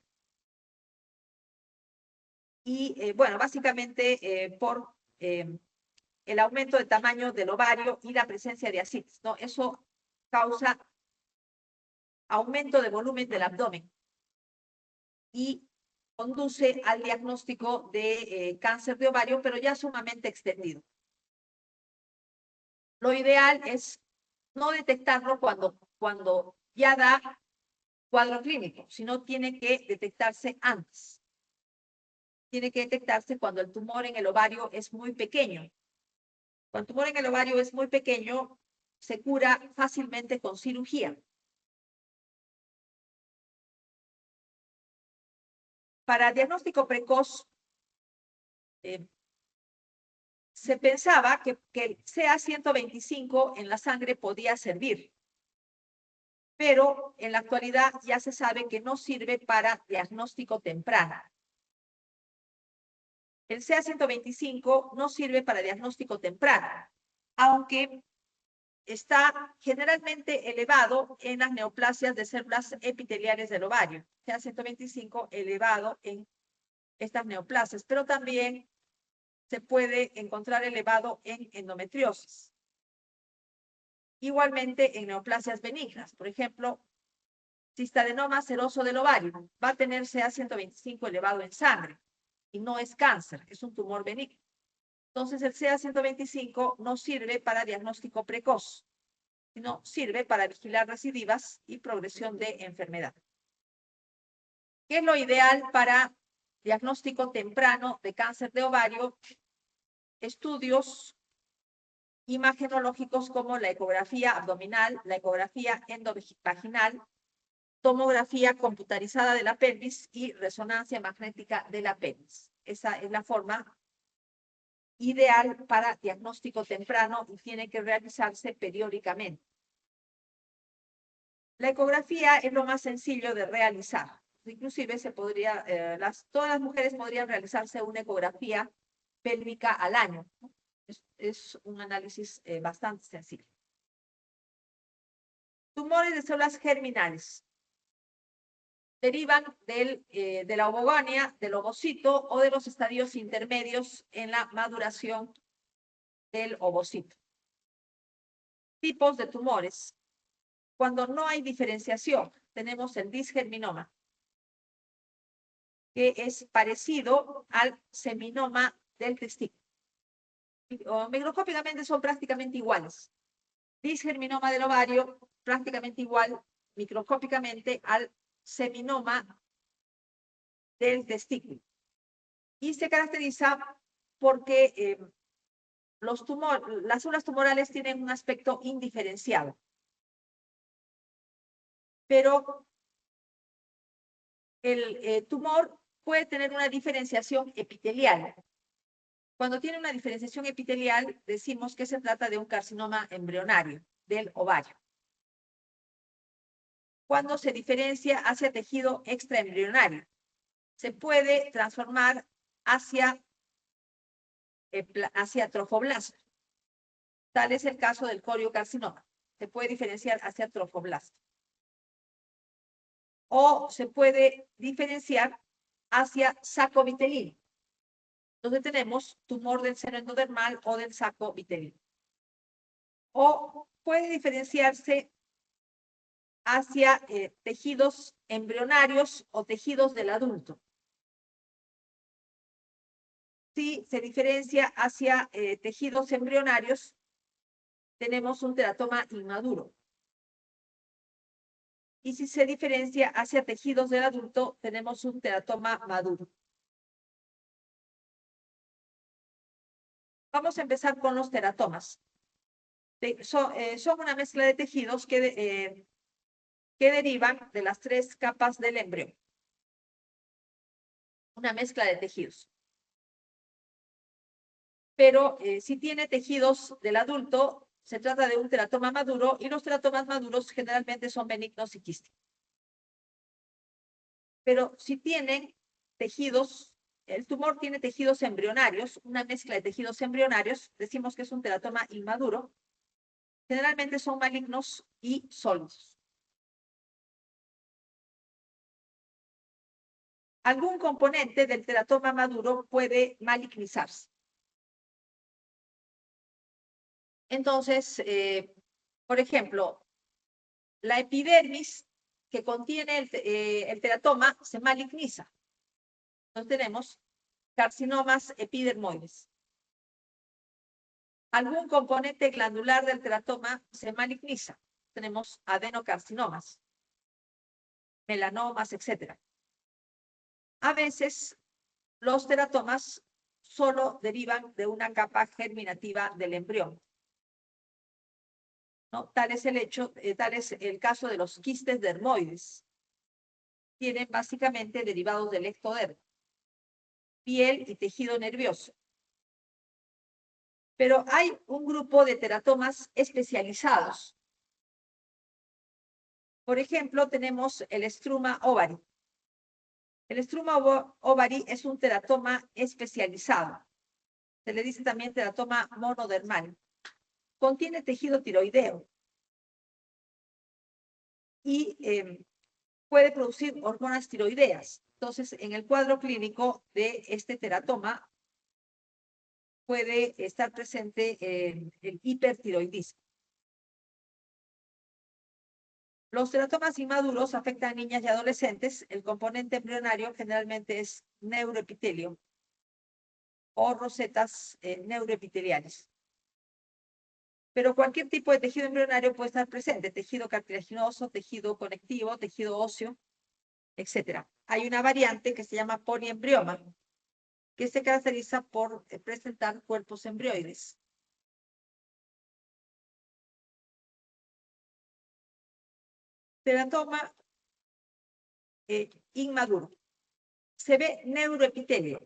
Y bueno, básicamente por el aumento de tamaño del ovario y la presencia de ascitis, ¿no? Eso causa aumento de volumen del abdomen y conduce al diagnóstico de cáncer de ovario, pero ya sumamente extendido. Lo ideal es no detectarlo cuando ya da cuadro clínico, sino tiene que detectarse antes. Tiene que detectarse cuando el tumor en el ovario es muy pequeño. Cuando el tumor en el ovario es muy pequeño, se cura fácilmente con cirugía. Para diagnóstico precoz, se pensaba que el CA125 en la sangre podía servir, pero en la actualidad ya se sabe que no sirve para diagnóstico temprano. El CA125 no sirve para diagnóstico temprano, aunque está generalmente elevado en las neoplasias de células epiteliales del ovario. CA125 elevado en estas neoplasias, pero también se puede encontrar elevado en endometriosis. Igualmente en neoplasias benignas, por ejemplo, cistadenoma seroso del ovario va a tener CA125 elevado en sangre y no es cáncer, es un tumor benigno. Entonces el CA125 no sirve para diagnóstico precoz, sino sirve para vigilar recidivas y progresión de enfermedad. ¿Qué es lo ideal para diagnóstico temprano de cáncer de ovario? Estudios imagenológicos como la ecografía abdominal, la ecografía endovaginal, tomografía computarizada de la pelvis y resonancia magnética de la pelvis. Esa es la forma ideal para diagnóstico temprano y tiene que realizarse periódicamente. La ecografía es lo más sencillo de realizar. Inclusive se podría, todas las mujeres podrían realizarse una ecografía pélvica al año. Es un análisis bastante sencillo. Tumores de células germinales. Derivan de la ovogonia, del ovocito o de los estadios intermedios en la maduración del ovocito. Tipos de tumores. Cuando no hay diferenciación, tenemos el disgerminoma, que es parecido al seminoma del testículo. Microscópicamente son prácticamente iguales. Disgerminoma del ovario, prácticamente igual microscópicamente al seminoma del testículo. Y se caracteriza porque las células tumorales tienen un aspecto indiferenciado. Pero el tumor puede tener una diferenciación epitelial. Cuando tiene una diferenciación epitelial, decimos que se trata de un carcinoma embrionario del ovario. Cuando se diferencia hacia tejido extraembrionario, se puede transformar hacia trofoblasto. Tal es el caso del coriocarcinoma. Se puede diferenciar hacia trofoblasto. O se puede diferenciar hacia saco vitelino, donde tenemos tumor del seno endodermal o del saco vitelino. O puede diferenciarse hacia tejidos embrionarios o tejidos del adulto. Si se diferencia hacia tejidos embrionarios, tenemos un teratoma inmaduro. Y si se diferencia hacia tejidos del adulto, tenemos un teratoma maduro. Vamos a empezar con los teratomas. Son una mezcla de tejidos que derivan de las 3 capas del embrión. Una mezcla de tejidos. Pero si tiene tejidos del adulto, se trata de un teratoma maduro y los teratomas maduros generalmente son benignos y quísticos. Pero si tienen tejidos, el tumor tiene tejidos embrionarios, una mezcla de tejidos embrionarios, decimos que es un teratoma inmaduro, generalmente son malignos y sólidos. Algún componente del teratoma maduro puede malignizarse. Entonces, por ejemplo, la epidermis que contiene el teratoma se maligniza. Entonces tenemos carcinomas epidermoides. Algún componente glandular del teratoma se maligniza. Tenemos adenocarcinomas, melanomas, etc. A veces los teratomas solo derivan de una capa germinativa del embrión. ¿No? Tal es el caso de los quistes dermoides. Tienen básicamente derivados del ectodermo, piel y tejido nervioso. Pero hay un grupo de teratomas especializados. Por ejemplo, tenemos el struma ovari. El struma ovari es un teratoma especializado. Se le dice también teratoma monodermal. Contiene tejido tiroideo y puede producir hormonas tiroideas. Entonces, en el cuadro clínico de este teratoma puede estar presente el hipertiroidismo. Los teratomas inmaduros afectan a niñas y adolescentes. El componente embrionario generalmente es neuroepitelio o rosetas neuroepiteliales. Pero cualquier tipo de tejido embrionario puede estar presente, tejido cartilaginoso, tejido conectivo, tejido óseo, etc. Hay una variante que se llama poliembrioma, que se caracteriza por presentar cuerpos embrioides. Teratoma inmaduro. Se ve neuroepitelio.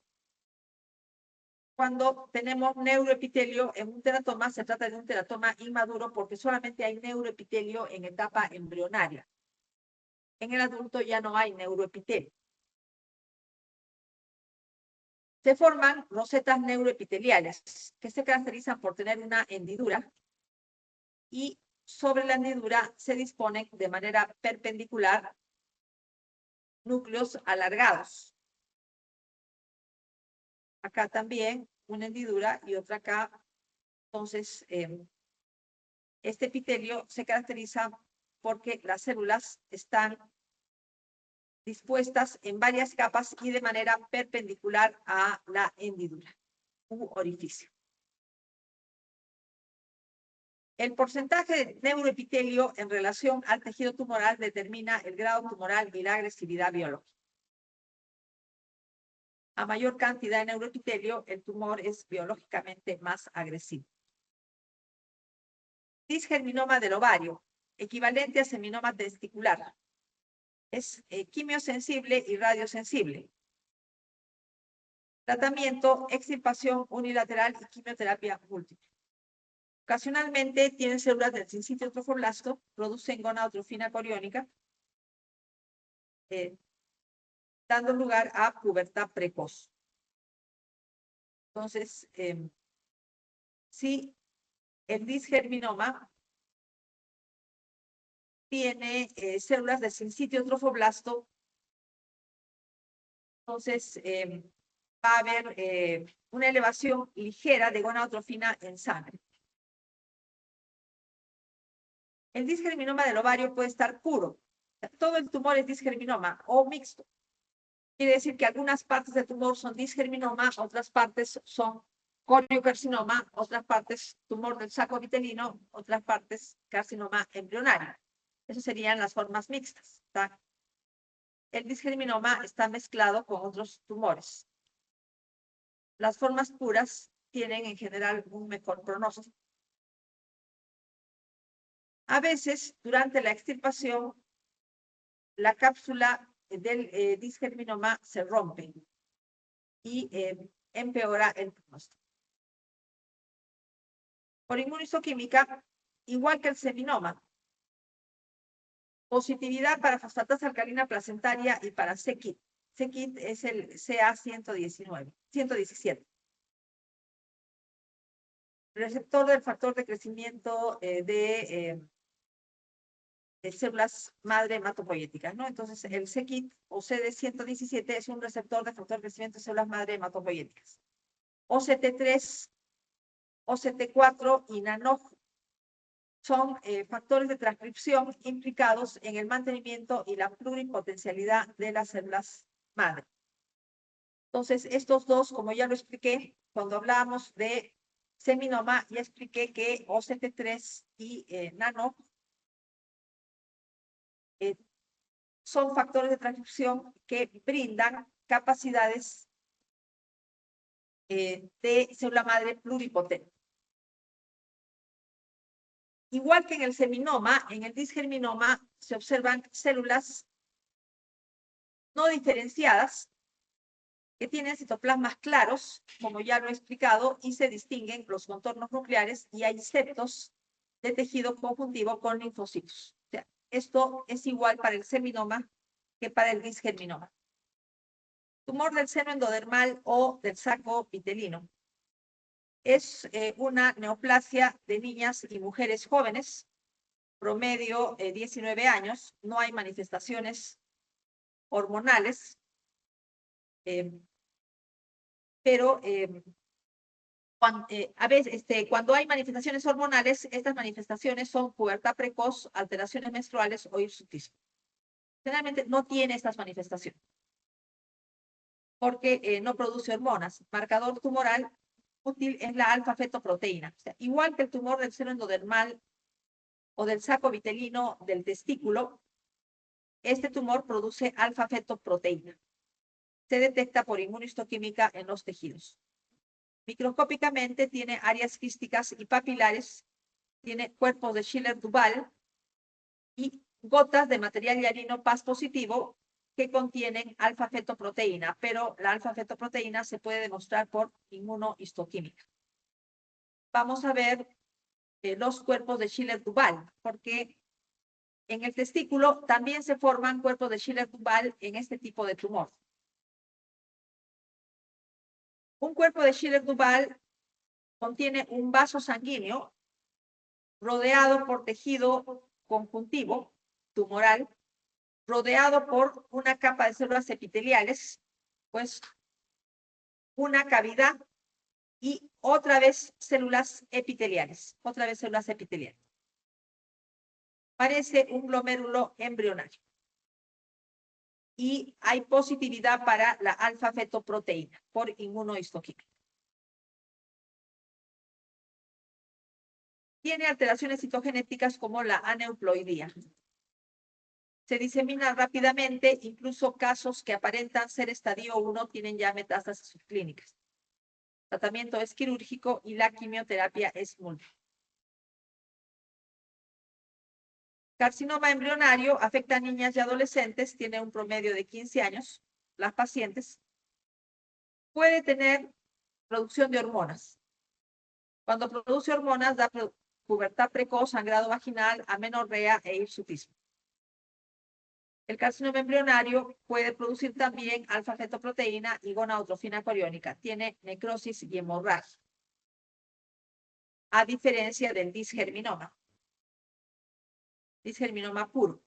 Cuando tenemos neuroepitelio en un teratoma, se trata de un teratoma inmaduro porque solamente hay neuroepitelio en etapa embrionaria. En el adulto ya no hay neuroepitelio. Se forman rosetas neuroepiteliales que se caracterizan por tener una hendidura y sobre la hendidura se disponen de manera perpendicular núcleos alargados. Acá también una hendidura y otra acá. Entonces, este epitelio se caracteriza porque las células están dispuestas en varias capas y de manera perpendicular a la hendidura u orificio. El porcentaje de neuroepitelio en relación al tejido tumoral determina el grado tumoral y la agresividad biológica. A mayor cantidad de neuroepitelio, el tumor es biológicamente más agresivo. Disgerminoma del ovario, equivalente a seminoma testicular. Es quimiosensible y radiosensible. Tratamiento, extirpación unilateral y quimioterapia múltiple. Ocasionalmente tienen células del sincitio trofoblasto, producen gonadotrofina coriónica, dando lugar a pubertad precoz. Entonces, si el disgerminoma tiene células del sincitio trofoblasto, entonces va a haber una elevación ligera de gonadotrofina en sangre. El disgerminoma del ovario puede estar puro. Todo el tumor es disgerminoma o mixto. Quiere decir que algunas partes del tumor son disgerminoma, otras partes son coriocarcinoma, otras partes tumor del saco vitelino, otras partes carcinoma embrionario. Esas serían las formas mixtas. ¿Está? El disgerminoma está mezclado con otros tumores. Las formas puras tienen en general un mejor pronóstico. A veces, durante la extirpación, la cápsula del disgerminoma se rompe y empeora el pronóstico. Por inmunistoquímica, igual que el seminoma, positividad para fosfatasa alcalina placentaria y para c-KIT. c-KIT es el CA117. Receptor del factor de crecimiento de células madre hematopoyéticas, ¿no? Entonces, el c-KIT o CD117 es un receptor de factor de crecimiento de células madre hematopoyéticas. OCT3, OCT4 y NANOG son factores de transcripción implicados en el mantenimiento y la pluripotencialidad de las células madre. Entonces, estos dos, como ya lo expliqué, cuando hablábamos de seminoma, ya expliqué que OCT3 y NANOG son factores de transcripción que brindan capacidades de célula madre pluripotente. Igual que en el seminoma, en el disgerminoma se observan células no diferenciadas que tienen citoplasmas claros, como ya lo he explicado, y se distinguen los contornos nucleares y hay septos de tejido conjuntivo con linfocitos. O sea, esto es igual para el seminoma que para el disgerminoma. Tumor del seno endodermal o del saco vitelino. Es una neoplasia de niñas y mujeres jóvenes, promedio 19 años, no hay manifestaciones hormonales, pero a veces cuando hay manifestaciones hormonales, estas manifestaciones son pubertad precoz, alteraciones menstruales o hirsutismo. Generalmente no tiene estas manifestaciones porque no produce hormonas. Marcador tumoral útil es la alfa-fetoproteína. O sea, igual que el tumor del seno endodermal o del saco vitelino del testículo, este tumor produce alfa-fetoproteína. Se detecta por inmunistoquímica en los tejidos. Microscópicamente tiene áreas quísticas y papilares, tiene cuerpos de Schiller-Duval y gotas de material hialino Paz positivo que contienen alfa-fetoproteína, pero la alfa-fetoproteína se puede demostrar por inmunohistoquímica. Vamos a ver los cuerpos de Schiller-Dubal, porque en el testículo también se forman cuerpos de Schiller-Dubal en este tipo de tumor. Un cuerpo de Schiller-Dubal contiene un vaso sanguíneo rodeado por tejido conjuntivo tumoral, rodeado por una capa de células epiteliales, pues una cavidad y otra vez células epiteliales, Parece un glomérulo embrionario. Y hay positividad para la alfa-fetoproteína por inmunohistoquímica. Tiene alteraciones citogenéticas como la aneuploidía. Se disemina rápidamente, incluso casos que aparentan ser estadio 1 tienen ya metástasis subclínicas. El tratamiento es quirúrgico y la quimioterapia es múltiple. Carcinoma embrionario afecta a niñas y adolescentes, tiene un promedio de 15 años. Las pacientes puede tener producción de hormonas. Cuando produce hormonas da pubertad precoz, sangrado vaginal, amenorrea e hirsutismo. El carcinoma embrionario puede producir también alfa-fetoproteína y gonadotropina coriónica. Tiene necrosis y hemorragia, a diferencia del disgerminoma. Disgerminoma puro.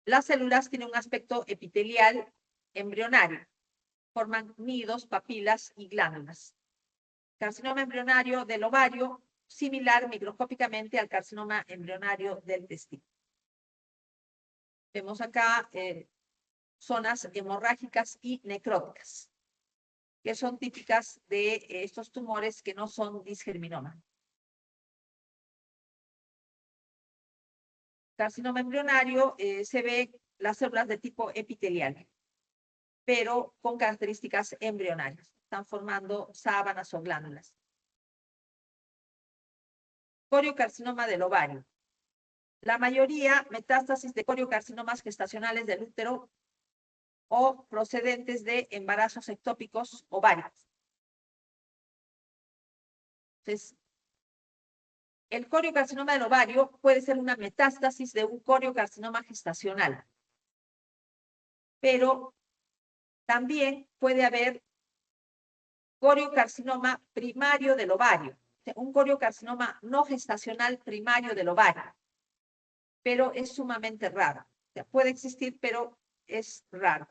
Las células tienen un aspecto epitelial embrionario. Forman nidos, papilas y glándulas. Carcinoma embrionario del ovario, similar microscópicamente al carcinoma embrionario del testículo. Vemos acá zonas hemorrágicas y necróticas, que son típicas de estos tumores que no son disgerminoma. Carcinoma embrionario se ve las células de tipo epitelial, pero con características embrionarias. Están formando sábanas o glándulas. Coriocarcinoma del ovario. La mayoría metástasis de coriocarcinomas gestacionales del útero o procedentes de embarazos ectópicos ováricos. Entonces, el coriocarcinoma del ovario puede ser una metástasis de un coriocarcinoma gestacional, pero también puede haber coriocarcinoma primario del ovario, un coriocarcinoma no gestacional primario del ovario, pero es sumamente raro. O sea, puede existir, pero es raro.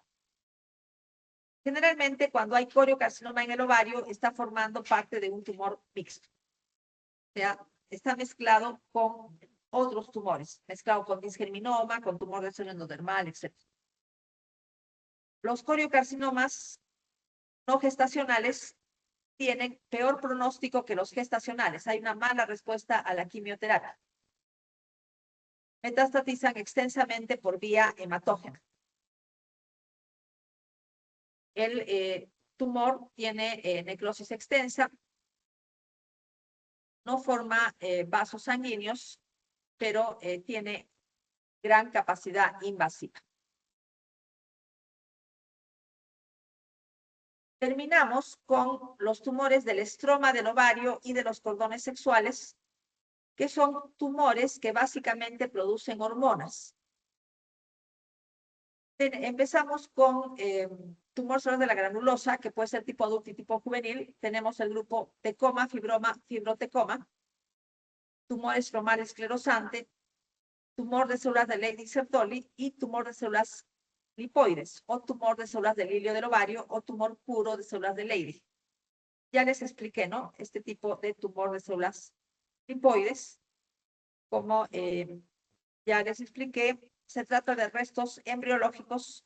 Generalmente, cuando hay coriocarcinoma en el ovario, está formando parte de un tumor mixto. O sea, está mezclado con otros tumores, mezclado con disgerminoma, con tumor del seno endodermal, etc. Los coriocarcinomas no gestacionales tienen peor pronóstico que los gestacionales. Hay una mala respuesta a la quimioterapia. Metastatizan extensamente por vía hematógena. El tumor tiene necrosis extensa, no forma vasos sanguíneos, pero tiene gran capacidad invasiva. Terminamos con los tumores del estroma del ovario y de los cordones sexuales, que son tumores que básicamente producen hormonas. Empezamos con tumor celular de la granulosa, que puede ser tipo adulto y tipo juvenil. Tenemos el grupo tecoma, fibroma, fibrotecoma, tumor estromal esclerosante, tumor de células de Leydig-Sertoli y tumor de células lipoides, o tumor de células del hilio del ovario, o tumor puro de células de Leydig. Ya les expliqué, ¿no? Este tipo de tumor de células lipoides, como ya les expliqué, se trata de restos embriológicos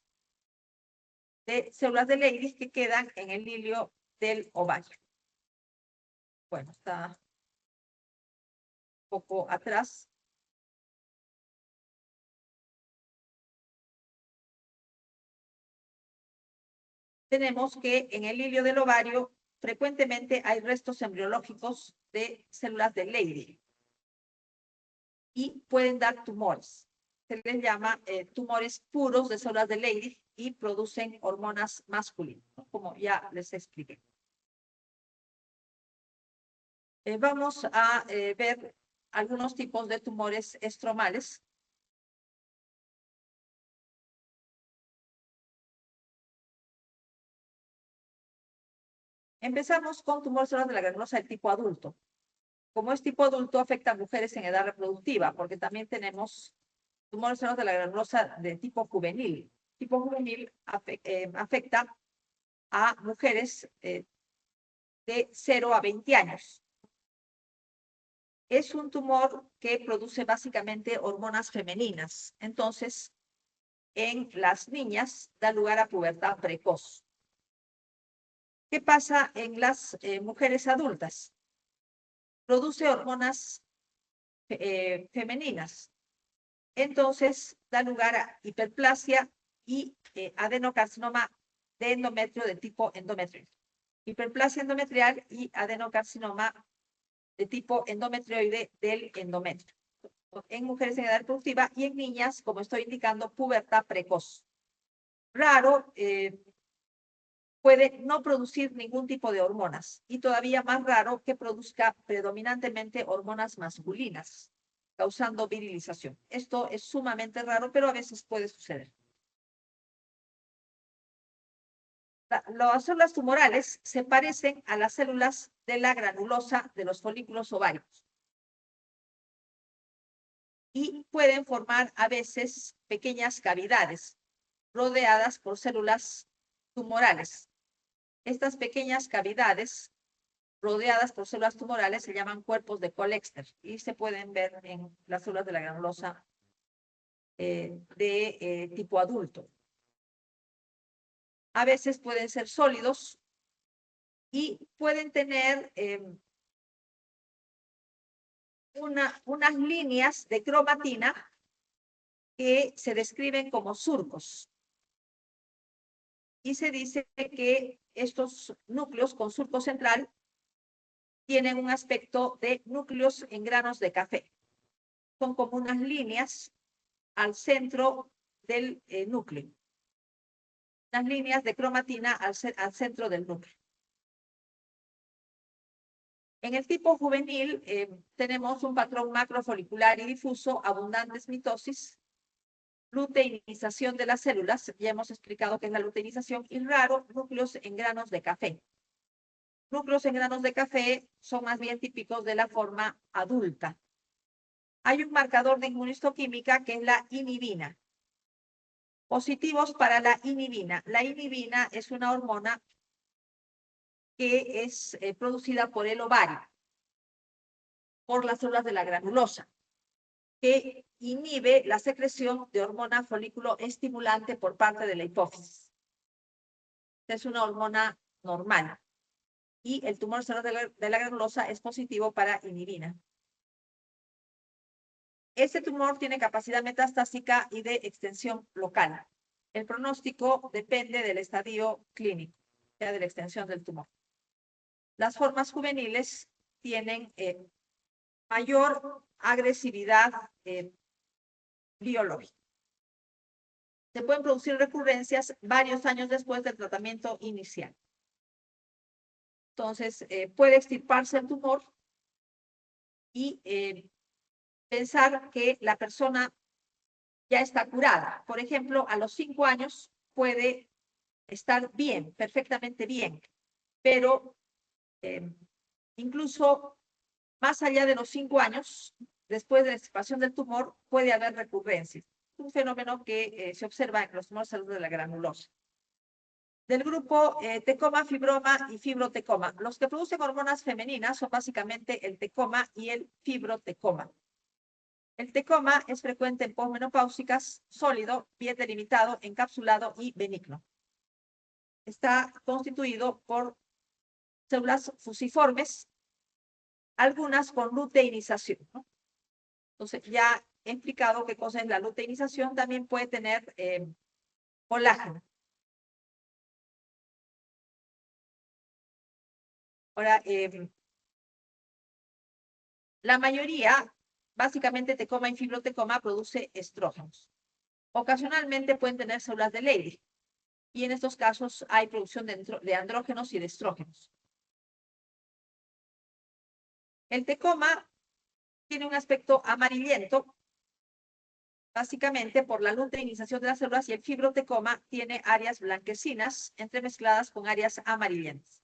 de células de Leydig que quedan en el hilio del ovario. Bueno, está un poco atrás. Tenemos que en el hilio del ovario frecuentemente hay restos embriológicos de células de Leydig y pueden dar tumores. se les llama tumores puros de células de Leydig y producen hormonas masculinas, ¿no? Como ya les expliqué. Vamos a ver algunos tipos de tumores estromales. Empezamos con tumores celular de la granulosa del tipo adulto. Como es tipo adulto, afecta a mujeres en edad reproductiva, porque también tenemos tumores celular de la granulosa de tipo juvenil. Tipo juvenil afecta a mujeres de 0 a 20 años. Es un tumor que produce básicamente hormonas femeninas. Entonces, en las niñas da lugar a pubertad precoz. ¿Qué pasa en las mujeres adultas? Produce hormonas femeninas. Entonces, da lugar a hiperplasia y adenocarcinoma de endometrio de tipo endometrioide. Hiperplasia endometrial y adenocarcinoma de tipo endometrioide del endometrio. En mujeres en edad reproductiva y en niñas, como estoy indicando, pubertad precoz. Raro, puede no producir ningún tipo de hormonas y todavía más raro que produzca predominantemente hormonas masculinas, causando virilización. Esto es sumamente raro, pero a veces puede suceder. Las células tumorales se parecen a las células de la granulosa de los folículos ováricos y pueden formar a veces pequeñas cavidades rodeadas por células tumorales. Estas pequeñas cavidades rodeadas por células tumorales se llaman cuerpos de Colexter y se pueden ver en las células de la granulosa de tipo adulto. A veces pueden ser sólidos y pueden tener unas líneas de cromatina que se describen como surcos. Y se dice que estos núcleos con surco central tienen un aspecto de núcleos en granos de café. Son como unas líneas al centro del núcleo. Las líneas de cromatina al centro del núcleo. En el tipo juvenil tenemos un patrón macrofolicular y difuso, abundantes mitosis, luteinización de las células, ya hemos explicado qué es la luteinización, y raro, núcleos en granos de café. Núcleos en granos de café son más bien típicos de la forma adulta. Hay un marcador de inmunistoquímica que es la inhibina. Positivos para la inhibina. La inhibina es una hormona que es producida por el ovario, por las células de la granulosa, que inhibe la secreción de hormona folículo estimulante por parte de la hipófisis. Es una hormona normal. Y el tumor celular de la granulosa es positivo para inhibina. Este tumor tiene capacidad metastásica y de extensión local. El pronóstico depende del estadio clínico, o sea, de la extensión del tumor. Las formas juveniles tienen mayor agresividad biológica. Se pueden producir recurrencias varios años después del tratamiento inicial. Entonces, puede extirparse el tumor y pensar que la persona ya está curada. Por ejemplo, a los 5 años puede estar bien, perfectamente bien, pero incluso más allá de los 5 años, después de la extirpación del tumor, puede haber recurrencias. Un fenómeno que se observa en los tumores celular de la granulosa. Del grupo tecoma, fibroma y fibrotecoma. Los que producen hormonas femeninas son básicamente el tecoma y el fibrotecoma. El tecoma es frecuente en posmenopáusicas, sólido, bien delimitado, encapsulado y benigno. Está constituido por células fusiformes, algunas con luteinización, ¿no? Entonces, ya he explicado qué cosa es la luteinización. También puede tener colágeno. Ahora, la mayoría básicamente tecoma y fibrotecoma produce estrógenos. Ocasionalmente pueden tener células de Leydig, y en estos casos hay producción de andrógenos y de estrógenos. El tecoma tiene un aspecto amarillento, básicamente por la luteinización de las células, y el fibrotecoma tiene áreas blanquecinas entremezcladas con áreas amarillentas.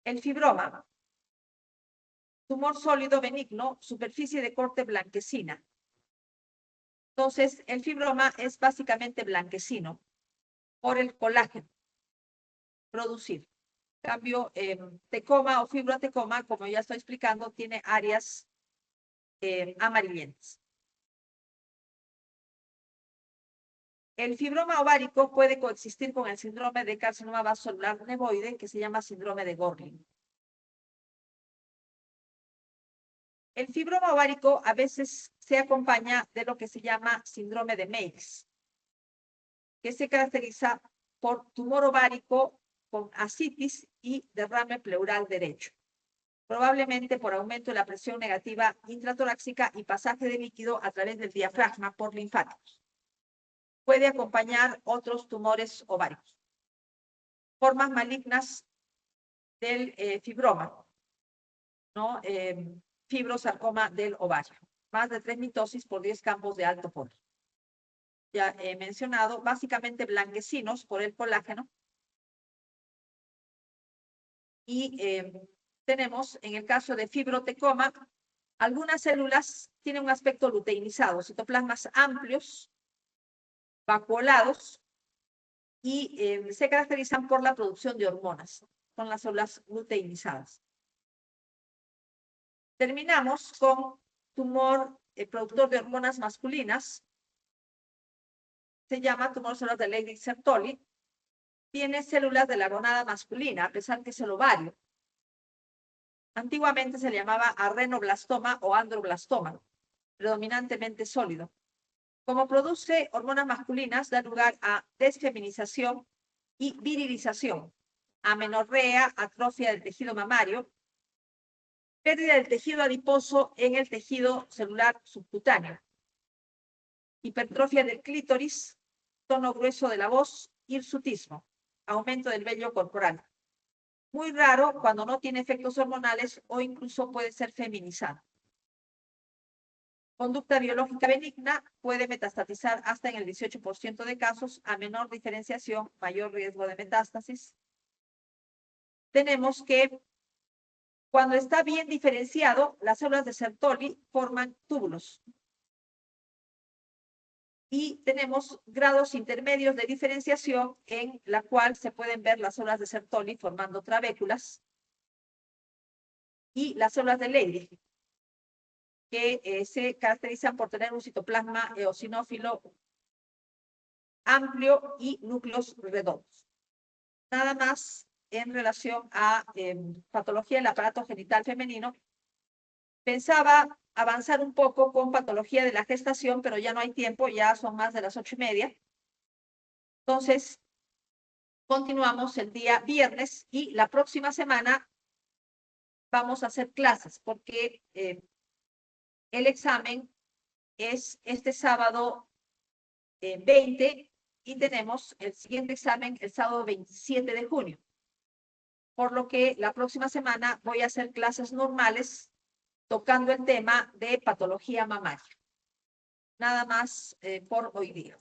El fibroma, tumor sólido benigno, superficie de corte blanquecina. Entonces, el fibroma es básicamente blanquecino por el colágeno producido. En cambio, tecoma o fibrotecoma, como ya estoy explicando, tiene áreas amarillentas. El fibroma ovárico puede coexistir con el síndrome de carcinoma vasocelular nevoide, que se llama síndrome de Gorlin. El fibroma ovárico a veces se acompaña de lo que se llama síndrome de Meigs, que se caracteriza por tumor ovárico con ascitis y derrame pleural derecho, probablemente por aumento de la presión negativa intratorácica y pasaje de líquido a través del diafragma por linfáticos. Puede acompañar otros tumores ováricos. Formas malignas del fibroma, ¿no? Fibrosarcoma del ovario. Más de 3 mitosis por 10 campos de alto polo. Ya he mencionado, básicamente blanquecinos por el colágeno. Y tenemos, en el caso de fibrotecoma, algunas células tienen un aspecto luteinizado, citoplasmas amplios, vacuolados, y se caracterizan por la producción de hormonas. Son las células luteinizadas. Terminamos con tumor productor de hormonas masculinas. Se llama tumor celular de Leydig-Sertoli. Tiene células de la gonada masculina, a pesar que es el ovario. Antiguamente se le llamaba arrenoblastoma o androblastoma, predominantemente sólido. Como produce hormonas masculinas, da lugar a desfeminización y virilización, amenorrea, atrofia del tejido mamario, pérdida del tejido adiposo en el tejido celular subcutáneo, hipertrofia del clítoris, tono grueso de la voz, hirsutismo, aumento del vello corporal. Muy raro cuando no tiene efectos hormonales o incluso puede ser feminizado. Conducta biológica benigna, puede metastatizar hasta en el 18% de casos, a menor diferenciación, mayor riesgo de metástasis. Tenemos que cuando está bien diferenciado, las células de Sertoli forman túbulos. Y tenemos grados intermedios de diferenciación en la cual se pueden ver las células de Sertoli formando trabéculas y las células de Leydig, que se caracterizan por tener un citoplasma eosinófilo amplio y núcleos redondos. Nada más en relación a patología del aparato genital femenino. Pensaba avanzar un poco con patología de la gestación, pero ya no hay tiempo, ya son más de las 8:30. Entonces, continuamos el día viernes y la próxima semana vamos a hacer clases porque el examen es este sábado 20 y tenemos el siguiente examen el sábado 27 de junio. Por lo que la próxima semana voy a hacer clases normales tocando el tema de patología mamaria. Nada más por hoy día.